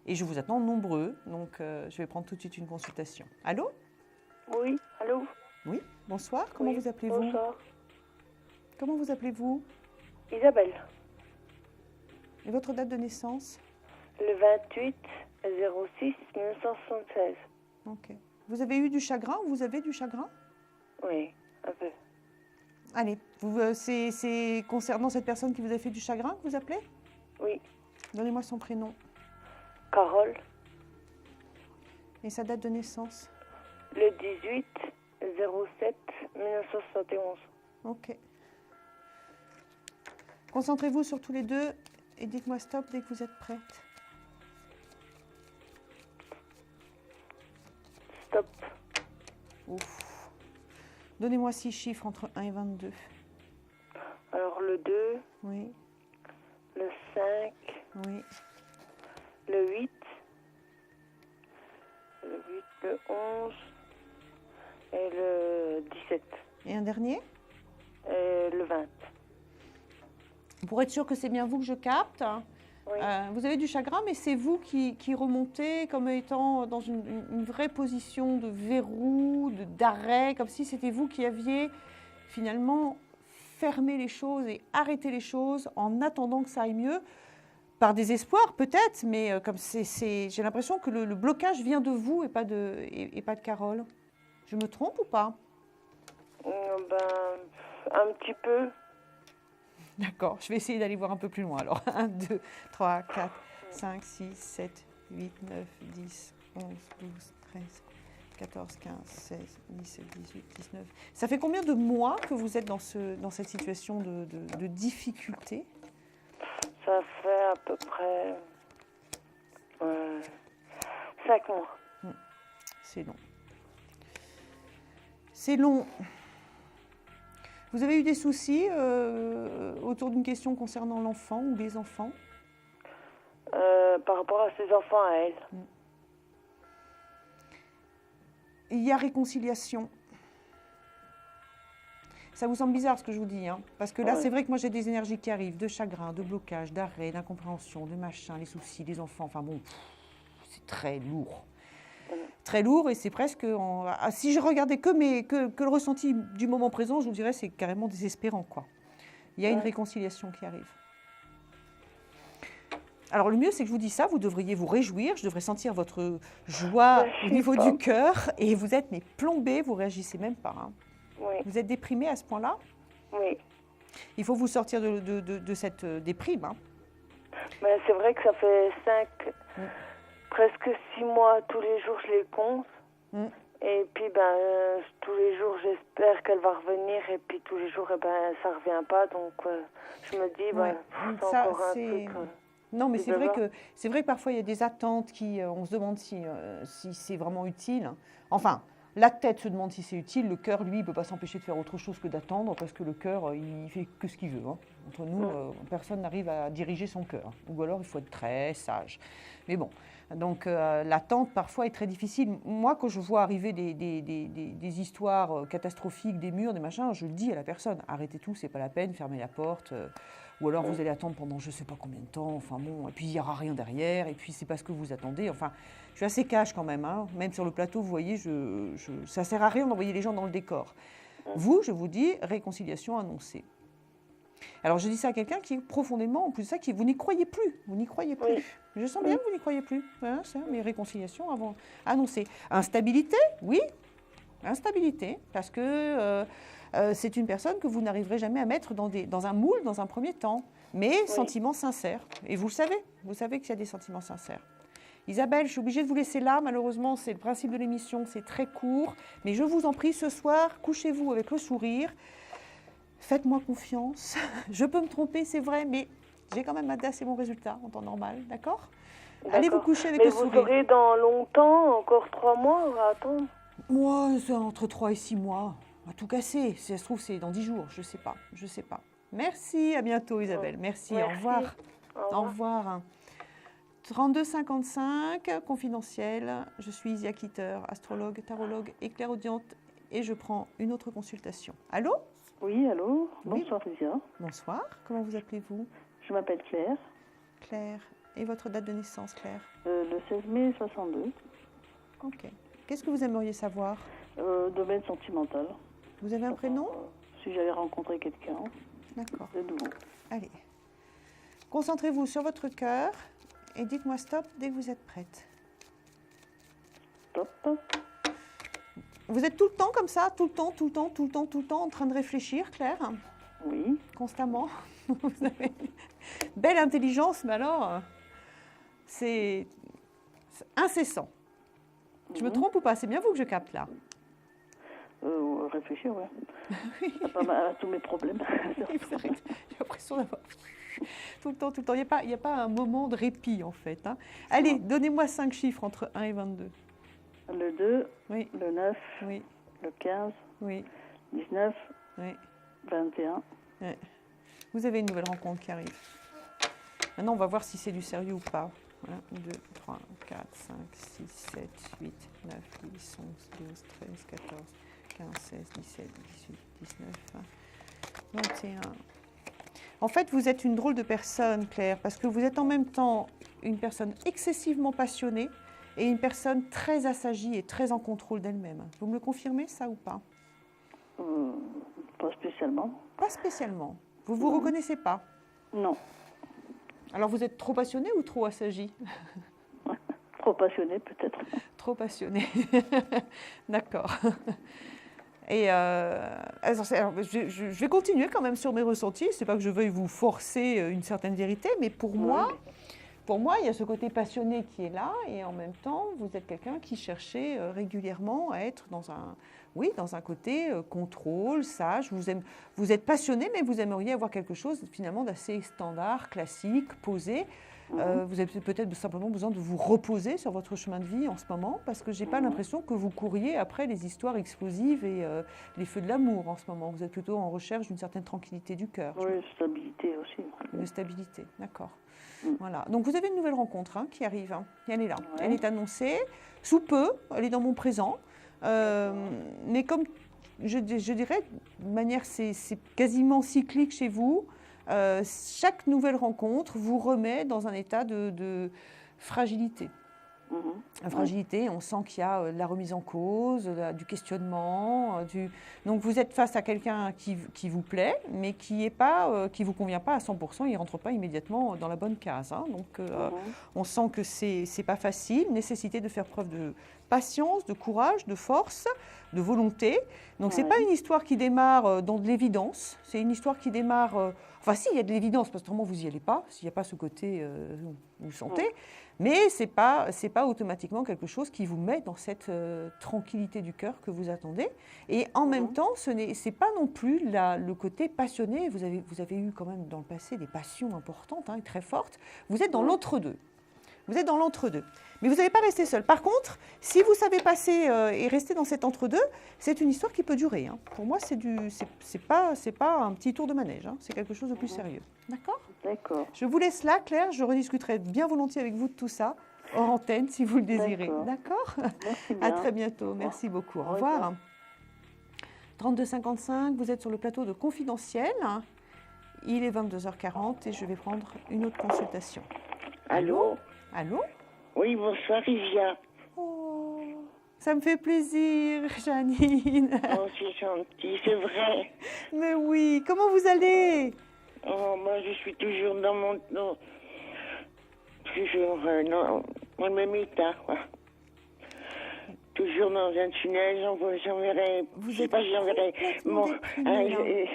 Et je vous attends nombreux, donc je vais prendre tout de suite une consultation. Allô ? Oui, allô ? Oui, bonsoir, comment vous appelez-vous ? Bonsoir. Comment vous appelez-vous ? Isabelle. Et votre date de naissance ? Le 28 06 1976. Ok. Vous avez eu du chagrin ou vous avez du chagrin ? Oui, un peu. Allez, c'est concernant cette personne qui vous a fait du chagrin que vous appelez ? Oui. Donnez-moi son prénom. Carole. Et sa date de naissance ? Le 18 07 1971. Ok. Concentrez-vous sur tous les deux et dites-moi stop dès que vous êtes prête. Stop. Ouf. Donnez-moi 6 chiffres entre 1 et 22. Alors le 2. Oui. Le 5. Oui. Le 8. Le 8, le 11. Et le 17. Et un dernier ? Le 20. Pour être sûr que c'est bien vous que je capte, oui. Vous avez du chagrin, mais c'est vous qui remontez comme étant dans une vraie position de verrou, d'arrêt, comme si c'était vous qui aviez finalement fermé les choses et arrêté les choses en attendant que ça aille mieux. Par désespoir peut-être, mais comme j'ai l'impression que le blocage vient de vous et pas de Carole. Je me trompe ou pas ? Un petit peu. D'accord, je vais essayer d'aller voir un peu plus loin alors. 1, 2, 3, 4, 5, 6, 7, 8, 9, 10, 11, 12, 13, 14, 15, 16, 17, 18, 19. Ça fait combien de mois que vous êtes dans cette situation de difficulté ? Ça fait à peu près 5 mois. C'est long. C'est long. Vous avez eu des soucis autour d'une question concernant l'enfant ou les enfants ? Par rapport à ses enfants à elle. Il y a réconciliation. Ça vous semble bizarre ce que je vous dis, hein ? Parce que là, c'est vrai que moi j'ai des énergies qui arrivent, de chagrin, de blocage, d'arrêt, d'incompréhension, de machin, les soucis, les enfants, enfin bon, c'est très lourd. Très lourd, et c'est presque... si je regardais que le ressenti du moment présent, je vous dirais c'est carrément désespérant, quoi. Il y a une réconciliation qui arrive. Alors le mieux, c'est que je vous dis ça, vous devriez vous réjouir, je devrais sentir votre joie au niveau du cœur, et vous êtes plombé, vous réagissez même pas. Hein. Oui. Vous êtes déprimé à ce point-là? Oui. Il faut vous sortir de cette déprime. Hein. Mais c'est vrai que ça fait presque 6 mois, tous les jours je les compte. Et puis tous les jours j'espère qu'elle va revenir, et puis tous les jours ça revient pas, donc je me dis c'est encore un truc. Non, mais c'est vrai que parfois il y a des attentes on se demande si c'est vraiment utile. Enfin, la tête se demande si c'est utile, le cœur, lui, ne peut pas s'empêcher de faire autre chose que d'attendre, parce que le cœur, il fait que ce qu'il veut. Hein. Entre nous, personne n'arrive à diriger son cœur. Ou alors, il faut être très sage. Mais bon, donc l'attente, parfois, est très difficile. Moi, quand je vois arriver des histoires catastrophiques, des murs, des machins, je le dis à la personne, arrêtez tout, c'est pas la peine, fermez la porte. Ou alors, vous allez attendre pendant je ne sais pas combien de temps, enfin bon, et puis il n'y aura rien derrière, et puis c'est pas ce que vous attendez. Enfin, je suis assez cash quand même, hein. Même sur le plateau, vous voyez, ça ne sert à rien d'envoyer les gens dans le décor. Vous, je vous dis, réconciliation annoncée. Alors, je dis ça à quelqu'un qui est profondément, en plus de ça, vous n'y croyez plus. Vous n'y croyez plus. Oui. Je sens bien que vous n'y croyez plus. Hein, mais réconciliation annoncée. Instabilité, oui. Instabilité, parce que c'est une personne que vous n'arriverez jamais à mettre dans un moule dans un premier temps. Mais sentiments sincères. Et vous le savez. Vous savez qu'il y a des sentiments sincères. Isabelle, je suis obligée de vous laisser là. Malheureusement, c'est le principe de l'émission. C'est très court. Mais je vous en prie, ce soir, couchez-vous avec le sourire. Faites-moi confiance. Je peux me tromper, c'est vrai, mais j'ai quand même assez bon résultat en temps normal, d'accord? Allez vous coucher avec le sourire. Mais vous aurez dans longtemps, encore 3 mois, on va attendre? Moi, c'est entre 3 et 6 mois. On va tout casser. Si ça se trouve, c'est dans 10 jours. Je sais pas. Merci, à bientôt Isabelle. Merci. Au revoir. Au revoir. 3255, confidentiel. Je suis Isia Kitter, astrologue, tarologue et clairaudiente, et je prends une autre consultation. Allô? Oui, allô. Bonsoir Isia. Bonsoir. Comment vous appelez-vous? Je m'appelle Claire. Claire. Et votre date de naissance, Claire? Le 16 mai 62. Ok. Qu'est-ce que vous aimeriez savoir? Domaine sentimental. Vous avez un prénom? Si j'allais rencontrer quelqu'un. D'accord. De nouveau. Allez. Concentrez-vous sur votre cœur et dites-moi stop dès que vous êtes prête. Stop. Vous êtes tout le temps comme ça, tout le temps en train de réfléchir, Claire? Oui. Constamment. Vous avez belle intelligence, mais alors, c'est incessant. Je me trompe ou pas? C'est bien vous que je capte là. Réfléchir, oui. C'est pas mal à tous mes problèmes. J'ai l'impression d'avoir tout le temps. Il n'y a pas un moment de répit en fait. Hein. Allez, donnez-moi 5 chiffres entre 1 et 22. Le 2, oui. Le 9, oui. Le 15, oui. 19, oui. 21. Oui. Vous avez une nouvelle rencontre qui arrive. Maintenant, on va voir si c'est du sérieux ou pas. 1, 2, 3, 4, 5, 6, 7, 8, 9, 10, 11, 12, 13, 14, 15, 16, 17, 18, 19, 20, 21. En fait, vous êtes une drôle de personne, Claire, parce que vous êtes en même temps une personne excessivement passionnée et une personne très assagie et très en contrôle d'elle-même. Vous me le confirmez, ça ou pas? Pas spécialement. Pas spécialement. Vous ne vous reconnaissez pas? Non. Alors vous êtes trop passionné ou trop assagi? Trop passionné peut-être. Trop passionné. D'accord. Et alors, je vais continuer quand même sur mes ressentis. C'est pas que je veuille vous forcer une certaine vérité, mais pour moi, il y a ce côté passionné qui est là, et en même temps, vous êtes quelqu'un qui cherchait régulièrement à être dans un côté contrôle, sage. Vous êtes passionné, mais vous aimeriez avoir quelque chose finalement d'assez standard, classique, posé. Vous avez peut-être simplement besoin de vous reposer sur votre chemin de vie en ce moment, parce que je n'ai pas l'impression que vous couriez après les histoires explosives et les feux de l'amour en ce moment. Vous êtes plutôt en recherche d'une certaine tranquillité du cœur. Oui, stabilité aussi. Une stabilité, d'accord. Voilà. Donc vous avez une nouvelle rencontre qui arrive. Hein. Elle est là. Ouais. Elle est annoncée sous peu. Elle est dans mon présent. Mais comme je dirais, de manière, c'est quasiment cyclique chez vous. Chaque nouvelle rencontre vous remet dans un état de fragilité. La fragilité, on sent qu'il y a de la remise en cause, du questionnement. Donc vous êtes face à quelqu'un qui vous plaît, mais qui vous convient pas à 100%, il ne rentre pas immédiatement dans la bonne case. Hein. Donc on sent que c'est pas facile, nécessité de faire preuve de patience, de courage, de force, de volonté. Donc c'est pas une histoire qui démarre dans de l'évidence, c'est une histoire qui démarre... Enfin si, il y a de l'évidence, parce que vraiment vous n'y allez pas, s'il n'y a pas ce côté vous sentez, mais c'est pas automatiquement quelque chose qui vous met dans cette tranquillité du cœur que vous attendez. Et en même temps, c'est pas non plus le côté passionné. Vous avez eu quand même dans le passé des passions importantes, hein, très fortes. Vous êtes dans l'entre-deux. Vous êtes dans l'entre-deux. Mais vous n'allez pas rester seul. Par contre, si vous savez passer et rester dans cet entre-deux, c'est une histoire qui peut durer. Hein. Pour moi, c'est pas un petit tour de manège. Hein. C'est quelque chose de plus sérieux. D'accord ? D'accord. Je vous laisse là, Claire. Je rediscuterai bien volontiers avec vous de tout ça, hors antenne, si vous le désirez. D'accord ? Merci bien. À très bientôt. Merci beaucoup. Au revoir. 32,55, vous êtes sur le plateau de Confidentiel. Il est 22h40 et je vais prendre une autre consultation. Allô ? Allô ? Oui, bonsoir, Isia. Oh, ça me fait plaisir, Janine. Oh, c'est gentil, c'est vrai. Mais oui, comment vous allez ? Oh, moi, je suis toujours dans le même état, quoi. Toujours dans un tunnel, j'enverrai... Vous je sais êtes pas si j'enverrai... complètement déprimée,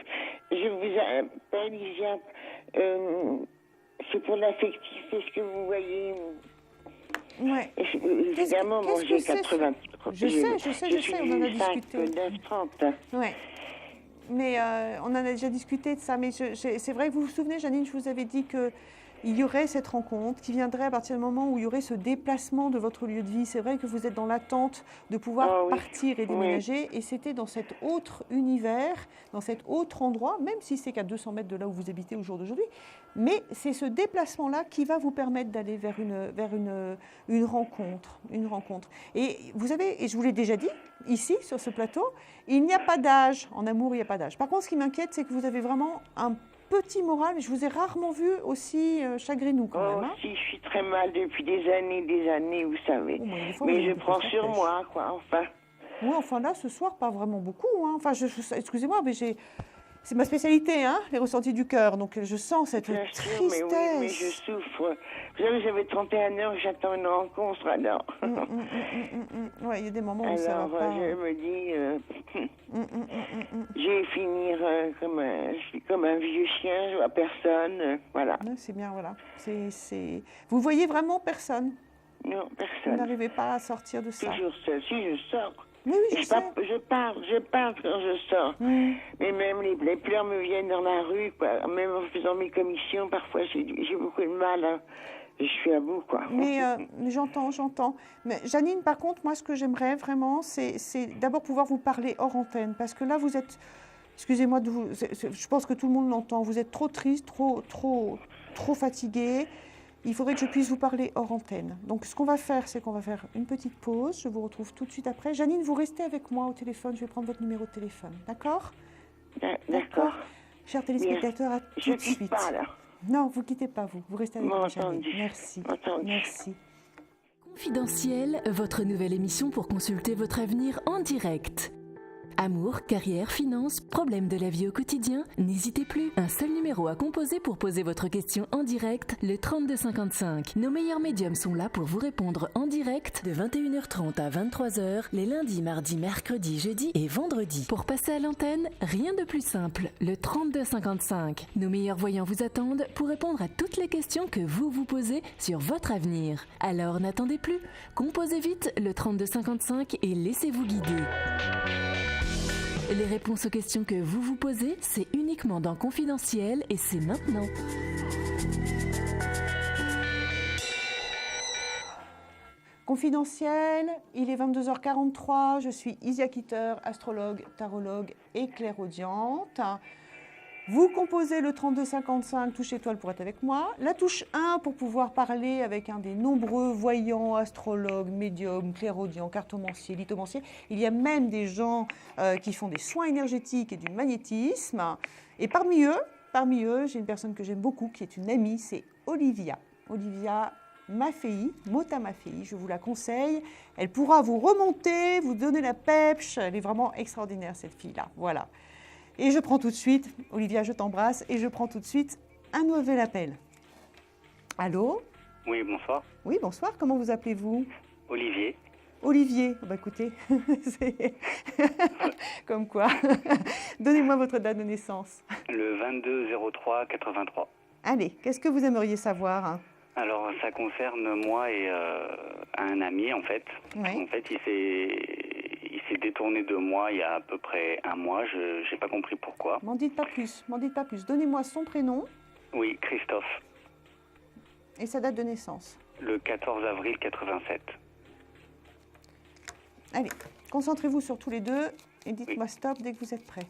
je vous appelle, Isia. C'est pour l'affectif, est-ce que vous voyez... Ouais. Évidemment, moi j'ai 80. Je sais, on en a discuté. 9,30. Ouais. Mais on en a déjà discuté de ça. Mais c'est vrai que vous vous souvenez, Janine, je vous avais dit qu'il y aurait cette rencontre qui viendrait à partir du moment où il y aurait ce déplacement de votre lieu de vie. C'est vrai que vous êtes dans l'attente de pouvoir partir et déménager. Et c'était dans cet autre univers, dans cet autre endroit, même si c'est qu'à 200 mètres de là où vous habitez au jour d'aujourd'hui. Mais c'est ce déplacement-là qui va vous permettre d'aller vers une rencontre. Et vous savez, et je vous l'ai déjà dit, ici, sur ce plateau, il n'y a pas d'âge. En amour, il n'y a pas d'âge. Par contre, ce qui m'inquiète, c'est que vous avez vraiment un petit moral. Je vous ai rarement vu aussi chagrinou quand même. Hein. Si, je suis très mal depuis des années, vous savez. Mais je prends sur moi, quoi, enfin. Oui, enfin là, ce soir, pas vraiment beaucoup. Hein. Enfin, excusez-moi, mais c'est ma spécialité, hein, les ressentis du cœur. Donc, je sens cette tristesse. Mais oui, mais je souffre. Vous savez, j'avais 31 ans, j'attends une rencontre, alors. Oui, il y a des moments où ça va pas. Je me dis, je vais finir comme un vieux chien, je vois personne, voilà. C'est bien, voilà. Vous voyez vraiment personne? Non, personne. Vous n'arrivez pas à sortir de ça? Toujours seul. Si, je sors. Oui, je sais. Je parle quand je sors. Mais même les pleurs me viennent dans la rue, quoi. Même en faisant mes commissions, parfois, j'ai beaucoup de mal. Hein. Je suis à bout, quoi. Mais j'entends. Mais Janine, par contre, moi, ce que j'aimerais vraiment, c'est d'abord pouvoir vous parler hors antenne. Parce que là, vous êtes... Excusez-moi, je pense que tout le monde l'entend. Vous êtes trop triste, trop fatigué. Il faudrait que je puisse vous parler hors antenne. Donc, ce qu'on va faire, c'est qu'on va faire une petite pause. Je vous retrouve tout de suite après. Janine, vous restez avec moi au téléphone. Je vais prendre votre numéro de téléphone. D'accord? D'accord. Chers téléspectateurs, à tout de suite. Je ne quitte pas, là. Non, vous ne quittez pas, vous. Vous restez avec moi, Janine. Merci. Merci. Confidentiel, votre nouvelle émission pour consulter votre avenir en direct. Amour, carrière, finances, problèmes de la vie au quotidien, n'hésitez plus. Un seul numéro à composer pour poser votre question en direct, le 3255. Nos meilleurs médiums sont là pour vous répondre en direct de 21h30 à 23h, les lundis, mardis, mercredis, jeudis et vendredis. Pour passer à l'antenne, rien de plus simple, le 3255. Nos meilleurs voyants vous attendent pour répondre à toutes les questions que vous vous posez sur votre avenir. Alors n'attendez plus, composez vite le 3255 et laissez-vous guider. Les réponses aux questions que vous vous posez, c'est uniquement dans Confidentiel et c'est maintenant. Confidentiel, il est 22h43, je suis Isia Kitter, astrologue, tarologue et clairaudiente. Vous composez le 3255, touche étoile pour être avec moi. La touche 1 pour pouvoir parler avec un des nombreux voyants, astrologues, médiums, clairaudients, cartomanciers, lithomanciers. Il y a même des gens qui font des soins énergétiques et du magnétisme. Et parmi eux, j'ai une personne que j'aime beaucoup, qui est une amie, c'est Olivia. Olivia, Maffei, Mota Maffei, je vous la conseille. Elle pourra vous remonter, vous donner la pêche. Elle est vraiment extraordinaire, cette fille-là. Voilà. Et je prends tout de suite, Olivia, je t'embrasse, et je prends tout de suite un nouvel appel. Allô? Oui, bonsoir. Oui, bonsoir. Comment vous appelez-vous? Olivier. Olivier, bah écoutez, c'est comme quoi. Donnez-moi votre date de naissance. Le 22-03-83. Allez, qu'est-ce que vous aimeriez savoir? Alors, ça concerne moi et un ami, en fait. Oui. En fait, il s'est détourné de moi il y a à peu près un mois. Je n'ai pas compris pourquoi. M'en dites pas plus, m'en dites pas plus. Donnez-moi son prénom. Oui, Christophe. Et sa date de naissance. Le 14 avril 87. Allez, concentrez-vous sur tous les deux et dites-moi stop dès que vous êtes prêts.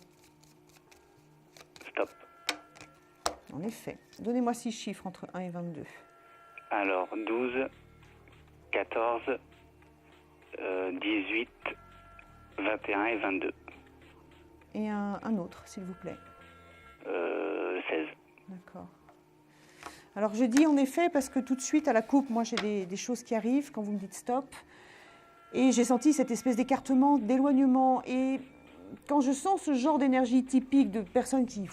Stop. En effet. Donnez-moi 6 chiffres entre 1 et 22. Alors, 12, 14, 18, 21 et 22. Et un autre, s'il vous plaît. 16. D'accord. Alors, je dis en effet parce que tout de suite, à la coupe, moi, j'ai des choses qui arrivent quand vous me dites stop. Et j'ai senti cette espèce d'écartement, d'éloignement. Et quand je sens ce genre d'énergie typique de personnes qui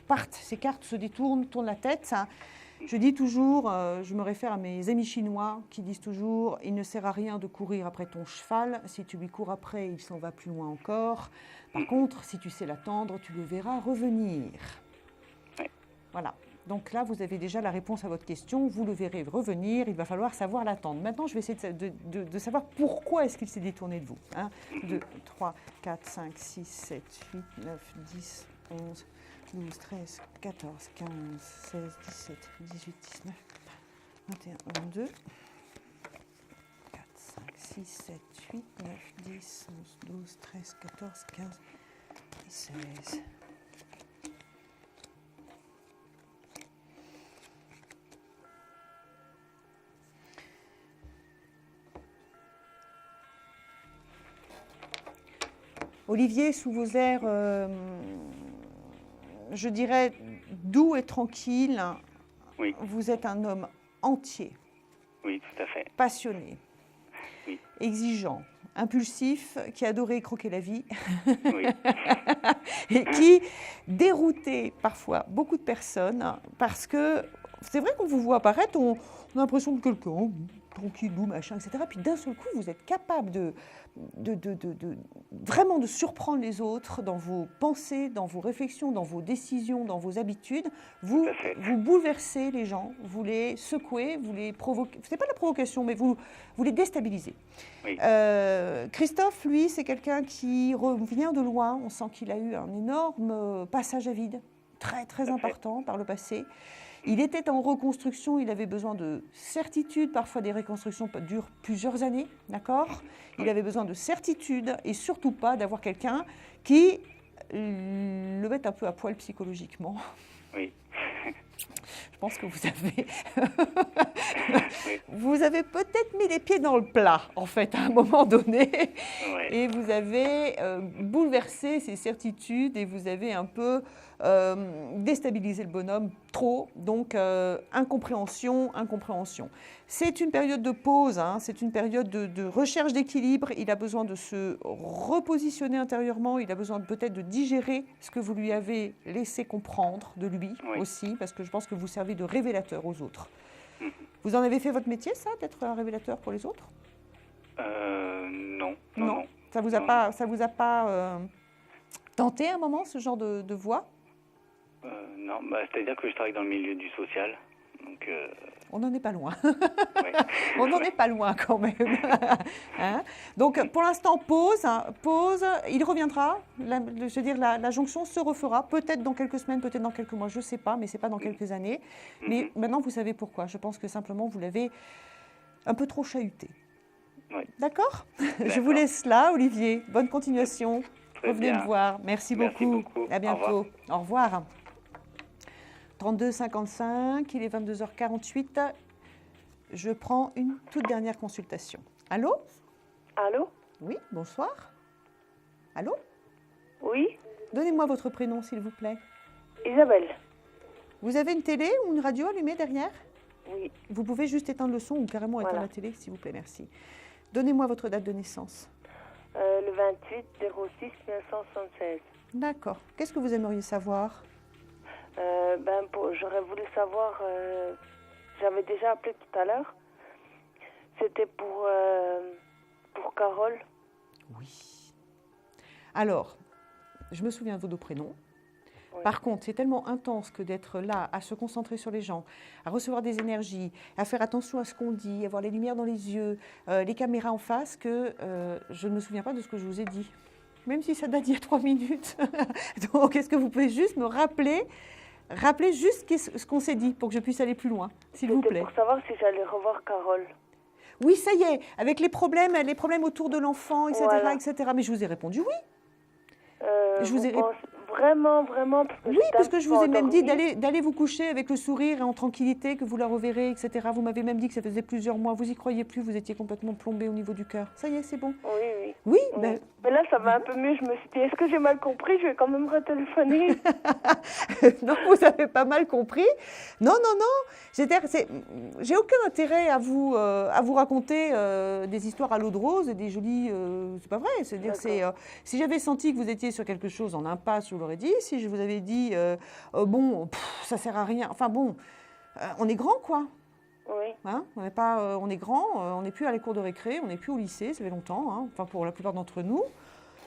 partent, s'écartent, se détournent, tournent la tête, ça, je dis toujours, je me réfère à mes amis chinois qui disent toujours, il ne sert à rien de courir après ton cheval. Si tu lui cours après, il s'en va plus loin encore. Par contre, si tu sais l'attendre, tu le verras revenir. Voilà. Donc là, vous avez déjà la réponse à votre question. Vous le verrez revenir. Il va falloir savoir l'attendre. Maintenant, je vais essayer de savoir pourquoi est-ce qu'il s'est détourné de vous. 1, 2, 3, 4, 5, 6, 7, 8, 9, 10, 11, 12, 13, 14, 15, 16, 17, 18, 19, 21, 22, 4, 5, 6, 7, 8, 9, 10, 11, 12, 13, 14, 15 et 16. Olivier, sous vos airs, je dirais, doux et tranquille, oui. Vous êtes un homme entier. Oui, tout à fait. Passionné, oui. Exigeant, impulsif, qui adorait croquer la vie, oui. et qui déroutait parfois beaucoup de personnes, parce que c'est vrai qu'on vous voit apparaître, on a l'impression de quelqu'un tranquillou, machin, etc. Puis d'un seul coup, vous êtes capable vraiment de surprendre les autres dans vos pensées, dans vos réflexions, dans vos décisions, dans vos habitudes. Vous bouleversez les gens, vous les secouez, vous les provoquez. Ce n'est pas de la provocation, mais vous les déstabilisez. Oui. Christophe, lui, c'est quelqu'un qui revient de loin. On sent qu'il a eu un énorme passage à vide, très, très important par le passé. Il était en reconstruction, il avait besoin de certitude, parfois des reconstructions durent plusieurs années, d'accord ? Il avait besoin de certitude et surtout pas d'avoir quelqu'un qui le mette un peu à poil psychologiquement. Oui. Je pense que vous avez peut-être mis les pieds dans le plat, en fait, à un moment donné, et vous avez bouleversé ses certitudes et vous avez un peu déstabilisé le bonhomme trop, donc incompréhension. C'est une période de pause, hein, c'est une période de recherche d'équilibre. Il a besoin de se repositionner intérieurement, il a besoin peut-être de digérer ce que vous lui avez laissé comprendre de lui aussi, parce que je pense que vous servez de révélateur aux autres. Vous en avez fait votre métier, ça, d'être un révélateur pour les autres ? Non. Ça vous a pas tenté à un moment, ce genre de voix ? Non, c'est-à-dire que je travaille dans le milieu du social. Donc, on n'en est pas loin. On n'en est pas loin quand même. Hein ? Donc pour l'instant, pause. Il reviendra. Je veux dire, la jonction se refera. Peut-être dans quelques semaines, peut-être dans quelques mois, je ne sais pas, mais ce n'est pas dans quelques années. Mais maintenant, vous savez pourquoi. Je pense que simplement, vous l'avez un peu trop chahuté. Oui. D'accord ? Je vous laisse là, Olivier. Bonne continuation. Revenez me voir. Merci beaucoup. À bientôt. Au revoir. 32 55, il est 22h48. Je prends une toute dernière consultation. Allô ? Allô ? Oui, bonsoir. Allô ? Oui. Donnez-moi votre prénom, s'il vous plaît. Isabelle. Vous avez une télé ou une radio allumée derrière ? Oui. Vous pouvez juste éteindre le son ou carrément éteindre la télé, s'il vous plaît, merci. Donnez-moi votre date de naissance. Le 28 06 1976. D'accord. Qu'est-ce que vous aimeriez savoir? J'aurais voulu savoir, j'avais déjà appelé tout à l'heure, c'était pour Carole. Oui. Alors, je me souviens de vos deux prénoms. Oui. Par contre, c'est tellement intense que d'être là, à se concentrer sur les gens, à recevoir des énergies, à faire attention à ce qu'on dit, à voir les lumières dans les yeux, les caméras en face, que je ne me souviens pas de ce que je vous ai dit. Même si ça date d'il y a 3 minutes. Donc, est-ce que vous pouvez juste me rappeler juste ce qu'on s'est dit pour que je puisse aller plus loin, s'il vous plaît. Pour savoir si j'allais revoir Carole. Oui, ça y est, avec les problèmes autour de l'enfant, etc., voilà. etc. Mais je vous ai répondu oui. Je vous ai vraiment. Parce que je vous ai même dit d'aller vous coucher avec le sourire et en tranquillité, que vous la reverrez, etc. Vous m'avez même dit que ça faisait plusieurs mois. Vous y croyez plus, vous étiez complètement plombé au niveau du cœur. Ça y est, c'est bon. Oui. Oui. Mais là, ça va un peu mieux. Je me suis dit, est-ce que j'ai mal compris? Je vais quand même retéléphoner. Non, vous n'avez pas mal compris. Non. J'ai aucun intérêt à vous raconter des histoires à l'eau de rose et des jolies... c'est pas vrai. C'est-à-dire, si j'avais senti que vous étiez sur quelque chose en impasse, je vous l'aurais dit. Si je vous avais dit, ça sert à rien. Enfin bon, on est grand, quoi. Oui. Hein, on est grand, on n'est plus à la cour de récré, on n'est plus au lycée, ça fait longtemps, hein, enfin pour la plupart d'entre nous.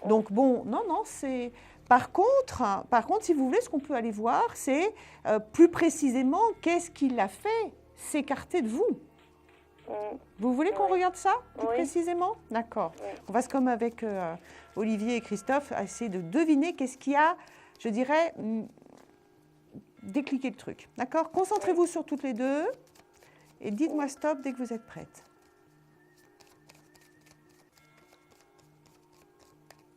Donc bon, non, c'est... Par contre, si vous voulez, ce qu'on peut aller voir, c'est plus précisément qu'est-ce qui l'a fait s'écarter de vous. Vous voulez qu'on regarde ça plus précisément? D'accord. On va, comme avec Olivier et Christophe, essayer de deviner qu'est-ce qui a, je dirais, décliqué le truc. D'accord? Concentrez-vous sur toutes les deux et dites-moi stop dès que vous êtes prête.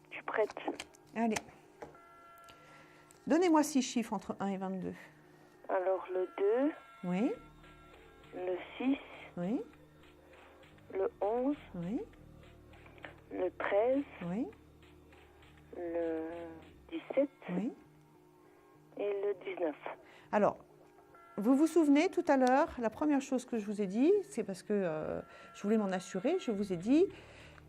Je suis prête. Allez. Donnez-moi 6 chiffres entre 1 et 22. Alors, le 2. Oui. Le 6. Oui. Le 11. Oui. Le 13. Oui. Le 17. Oui. Et le 19. Alors, vous vous souvenez tout à l'heure, la première chose que je vous ai dit, c'est parce que je voulais m'en assurer, je vous ai dit,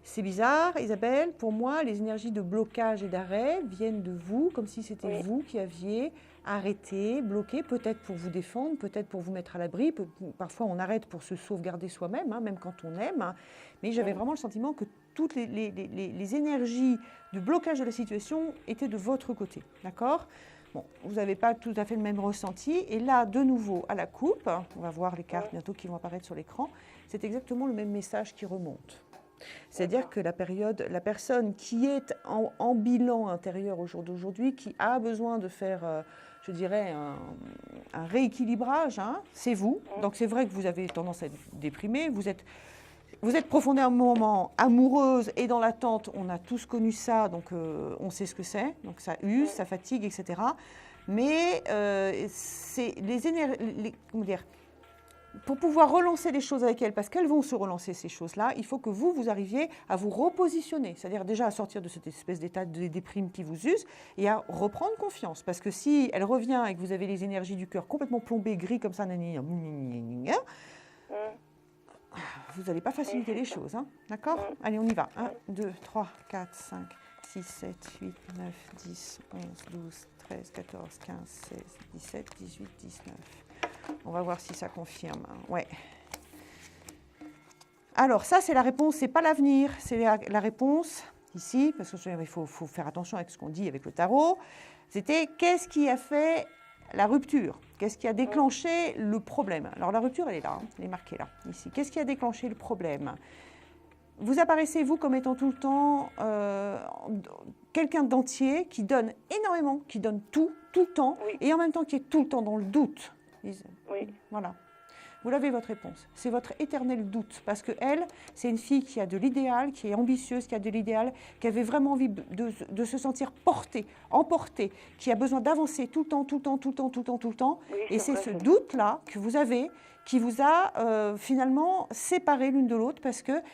c'est bizarre, Isabelle, pour moi, les énergies de blocage et d'arrêt viennent de vous, comme si c'était vous qui aviez arrêté, bloqué, peut-être pour vous défendre, peut-être pour vous mettre à l'abri. Parfois, on arrête pour se sauvegarder soi-même, hein, même quand on aime. Hein. Mais j'avais vraiment le sentiment que toutes les énergies du blocage de la situation étaient de votre côté, d'accord ? Bon, vous n'avez pas tout à fait le même ressenti. Et là, de nouveau, à la coupe, on va voir les cartes bientôt qui vont apparaître sur l'écran, c'est exactement le même message qui remonte. C'est-à-dire que la personne qui est en bilan intérieur au jour d'aujourd'hui, qui a besoin de faire, je dirais, un rééquilibrage, hein, c'est vous. Donc c'est vrai que vous avez tendance à être déprimée, vous êtes profondément amoureuse et dans l'attente, on a tous connu ça, donc on sait ce que c'est, donc ça use, ça fatigue, etc. Mais c'est comment dire, pour pouvoir relancer les choses avec elles, parce qu'elles vont se relancer ces choses-là, il faut que vous arriviez à vous repositionner, c'est-à-dire déjà à sortir de cette espèce d'état de déprime qui vous use et à reprendre confiance. Parce que si elle revient et que vous avez les énergies du cœur complètement plombées, gris comme ça, vous n'allez pas faciliter les choses, hein, d'accord ? Allez, on y va. 1, 2, 3, 4, 5, 6, 7, 8, 9, 10, 11, 12, 13, 14, 15, 16, 17, 18, 19. On va voir si ça confirme. Ouais. Alors, ça, c'est la réponse, c'est pas l'avenir, c'est la réponse ici, parce qu'il faut faire attention avec ce qu'on dit avec le tarot. C'était qu'est-ce qui a fait la rupture? Qu'est-ce qui a déclenché le problème? Alors, la rupture, elle est là, elle est marquée là, ici. Qu'est-ce qui a déclenché le problème? Vous apparaissez, vous, comme étant tout le temps quelqu'un d'entier qui donne énormément, qui donne tout le temps, et en même temps qui est tout le temps dans le doute. Oui. Voilà. Vous l'avez, votre réponse. C'est votre éternel doute. Parce qu'elle, c'est une fille qui a de l'idéal, qui est ambitieuse, qui a de l'idéal, qui avait vraiment envie de se sentir portée, emportée, qui a besoin d'avancer tout le temps. Oui, et c'est ce doute-là que vous avez qui vous a finalement séparés l'une de l'autre parce qu'elle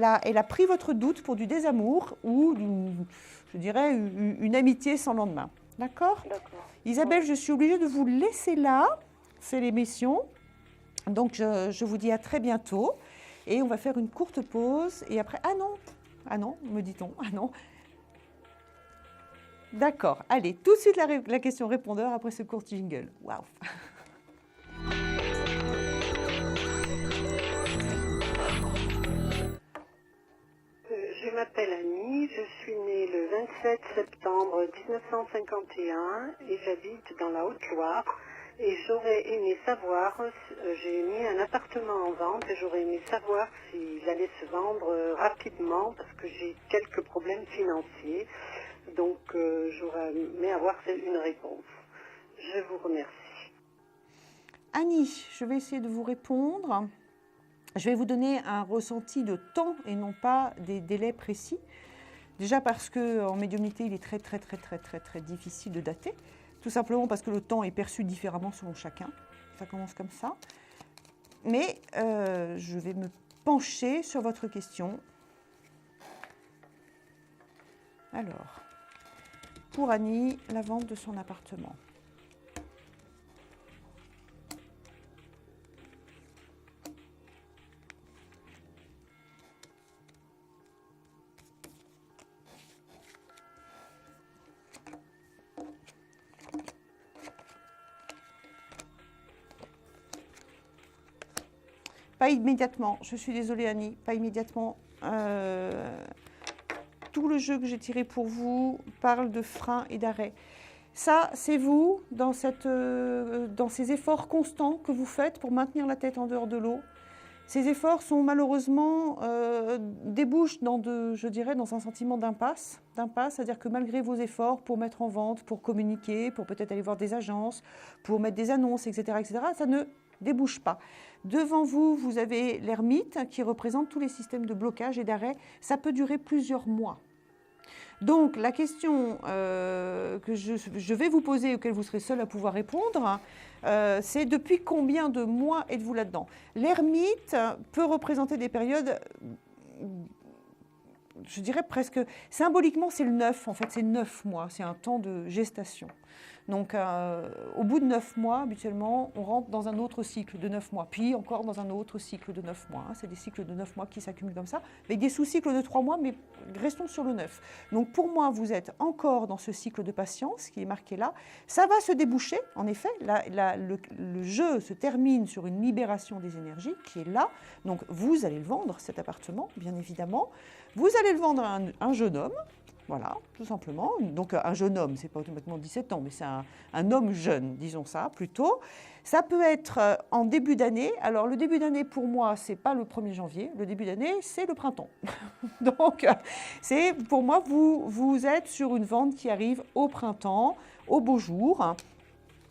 a pris votre doute pour du désamour ou, je dirais, une amitié sans lendemain. D'accord ? D'accord. Isabelle, je suis obligée de vous laisser là. C'est l'émission. Donc, je vous dis à très bientôt. Et on va faire une courte pause. Et après, ah non, me dit-on, ah non. D'accord, allez, tout de suite la question répondeur après ce court jingle. Waouh. Je m'appelle Annie, je suis née le 27 septembre 1951 et j'habite dans la Haute-Loire. Et j'aurais aimé savoir, j'ai mis un appartement en vente et j'aurais aimé savoir s'il allait se vendre rapidement parce que j'ai quelques problèmes financiers. Donc j'aurais aimé avoir une réponse. Je vous remercie. Annie, je vais essayer de vous répondre. Je vais vous donner un ressenti de temps et non pas des délais précis. Déjà parce qu'en médiumnité, il est très difficile de dater. Tout simplement parce que le temps est perçu différemment selon chacun. Ça commence comme ça. Mais je vais me pencher sur votre question. Alors, pour Annie, la vente de son appartement. Pas immédiatement, je suis désolée Annie, pas immédiatement. Tout le jeu que j'ai tiré pour vous parle de frein et d'arrêt. Ça, c'est vous, dans ces efforts constants que vous faites pour maintenir la tête en dehors de l'eau. Ces efforts sont malheureusement débouchent dans un sentiment d'impasse. C'est-à-dire que malgré vos efforts pour mettre en vente, pour communiquer, pour peut-être aller voir des agences, pour mettre des annonces, etc., ça ne débouche pas. Devant vous, vous avez l'ermite qui représente tous les systèmes de blocage et d'arrêt. Ça peut durer plusieurs mois. Donc, la question que je vais vous poser, auquel vous serez seul à pouvoir répondre, c'est depuis combien de mois êtes-vous là-dedans? L'ermite peut représenter des périodes, je dirais presque, symboliquement c'est le 9, en fait c'est 9 mois, c'est un temps de gestation. Donc au bout de 9 mois, habituellement, on rentre dans un autre cycle de 9 mois, puis encore dans un autre cycle de 9 mois. C'est des cycles de 9 mois qui s'accumulent comme ça, avec des sous-cycles de 3 mois, mais restons sur le 9. Donc pour moi, vous êtes encore dans ce cycle de patience qui est marqué là. Ça va se déboucher, en effet. Le jeu se termine sur une libération des énergies qui est là. Donc vous allez le vendre, cet appartement, bien évidemment. Vous allez le vendre à un jeune homme. Voilà, tout simplement. Donc un jeune homme, ce n'est pas automatiquement 17 ans, mais c'est un homme jeune, disons ça, plutôt. Ça peut être en début d'année. Alors le début d'année, pour moi, ce n'est pas le 1er janvier. Le début d'année, c'est le printemps. Donc, pour moi, vous êtes sur une vente qui arrive au printemps, au beau jour,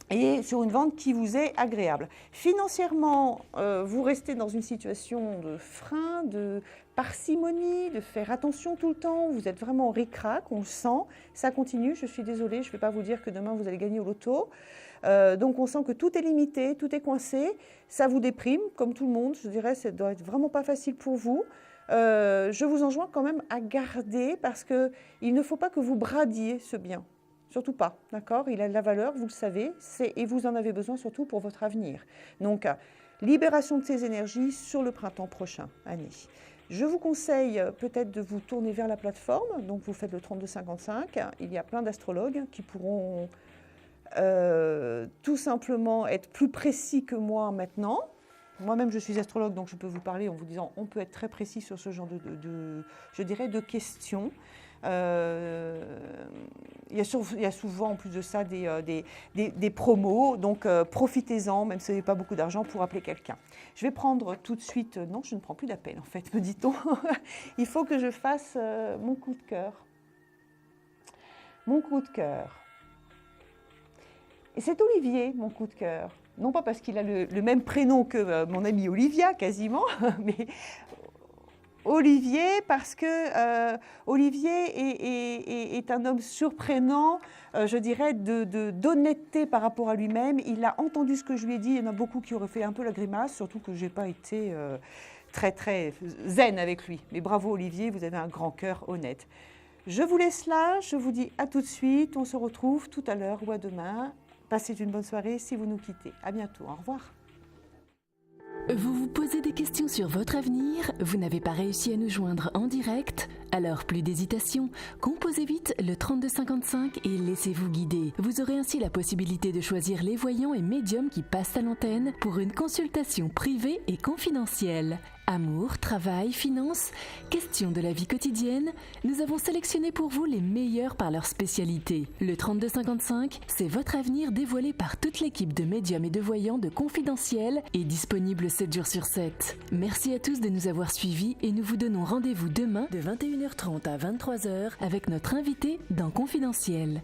et sur une vente qui vous est agréable. Financièrement, vous restez dans une situation de frein, de parcimonie, de faire attention tout le temps. Vous êtes vraiment ric-rac, on le sent. Ça continue, je suis désolée, je ne vais pas vous dire que demain vous allez gagner au loto. Donc on sent que tout est limité, tout est coincé. Ça vous déprime, comme tout le monde. Je dirais, ça doit être vraiment pas facile pour vous. Je vous enjoins quand même à garder parce qu'il ne faut pas que vous bradiez ce bien. Surtout pas, d'accord? Il a de la valeur, vous le savez, et vous en avez besoin surtout pour votre avenir. Donc, libération de ces énergies sur le printemps prochain, Annie. Je vous conseille peut-être de vous tourner vers la plateforme, donc vous faites le 3255. Il y a plein d'astrologues qui pourront tout simplement être plus précis que moi maintenant. Moi-même, je suis astrologue, donc je peux vous parler en vous disant on peut être très précis sur ce genre de questions. Il y a souvent, en plus de ça, des promos, donc profitez-en, même si vous n'avez pas beaucoup d'argent, pour appeler quelqu'un. Je vais prendre tout de suite... Non, je ne prends plus d'appel, en fait, me dit-on. Il faut que je fasse mon coup de cœur. Mon coup de cœur. Et c'est Olivier, mon coup de cœur. Non pas parce qu'il a le même prénom que mon amie Olivia, quasiment, mais... Olivier, parce que Olivier est un homme surprenant, je dirais, d'honnêteté par rapport à lui-même. Il a entendu ce que je lui ai dit. Il y en a beaucoup qui auraient fait un peu la grimace, surtout que je n'ai pas été très zen avec lui. Mais bravo Olivier, vous avez un grand cœur honnête. Je vous laisse là, je vous dis à tout de suite. On se retrouve tout à l'heure ou à demain. Passez une bonne soirée si vous nous quittez. À bientôt, au revoir. Vous vous posez des questions sur votre avenir? Vous n'avez pas réussi à nous joindre en direct? Alors plus d'hésitation, composez vite le 3255 et laissez-vous guider. Vous aurez ainsi la possibilité de choisir les voyants et médiums qui passent à l'antenne pour une consultation privée et confidentielle. Amour, travail, finances, questions de la vie quotidienne, nous avons sélectionné pour vous les meilleurs par leur spécialité. Le 3255, c'est votre avenir dévoilé par toute l'équipe de médiums et de voyants de Confidentiel et disponible 7 jours sur 7. Merci à tous de nous avoir suivis et nous vous donnons rendez-vous demain de 21h30 à 23h avec notre invité dans Confidentiel.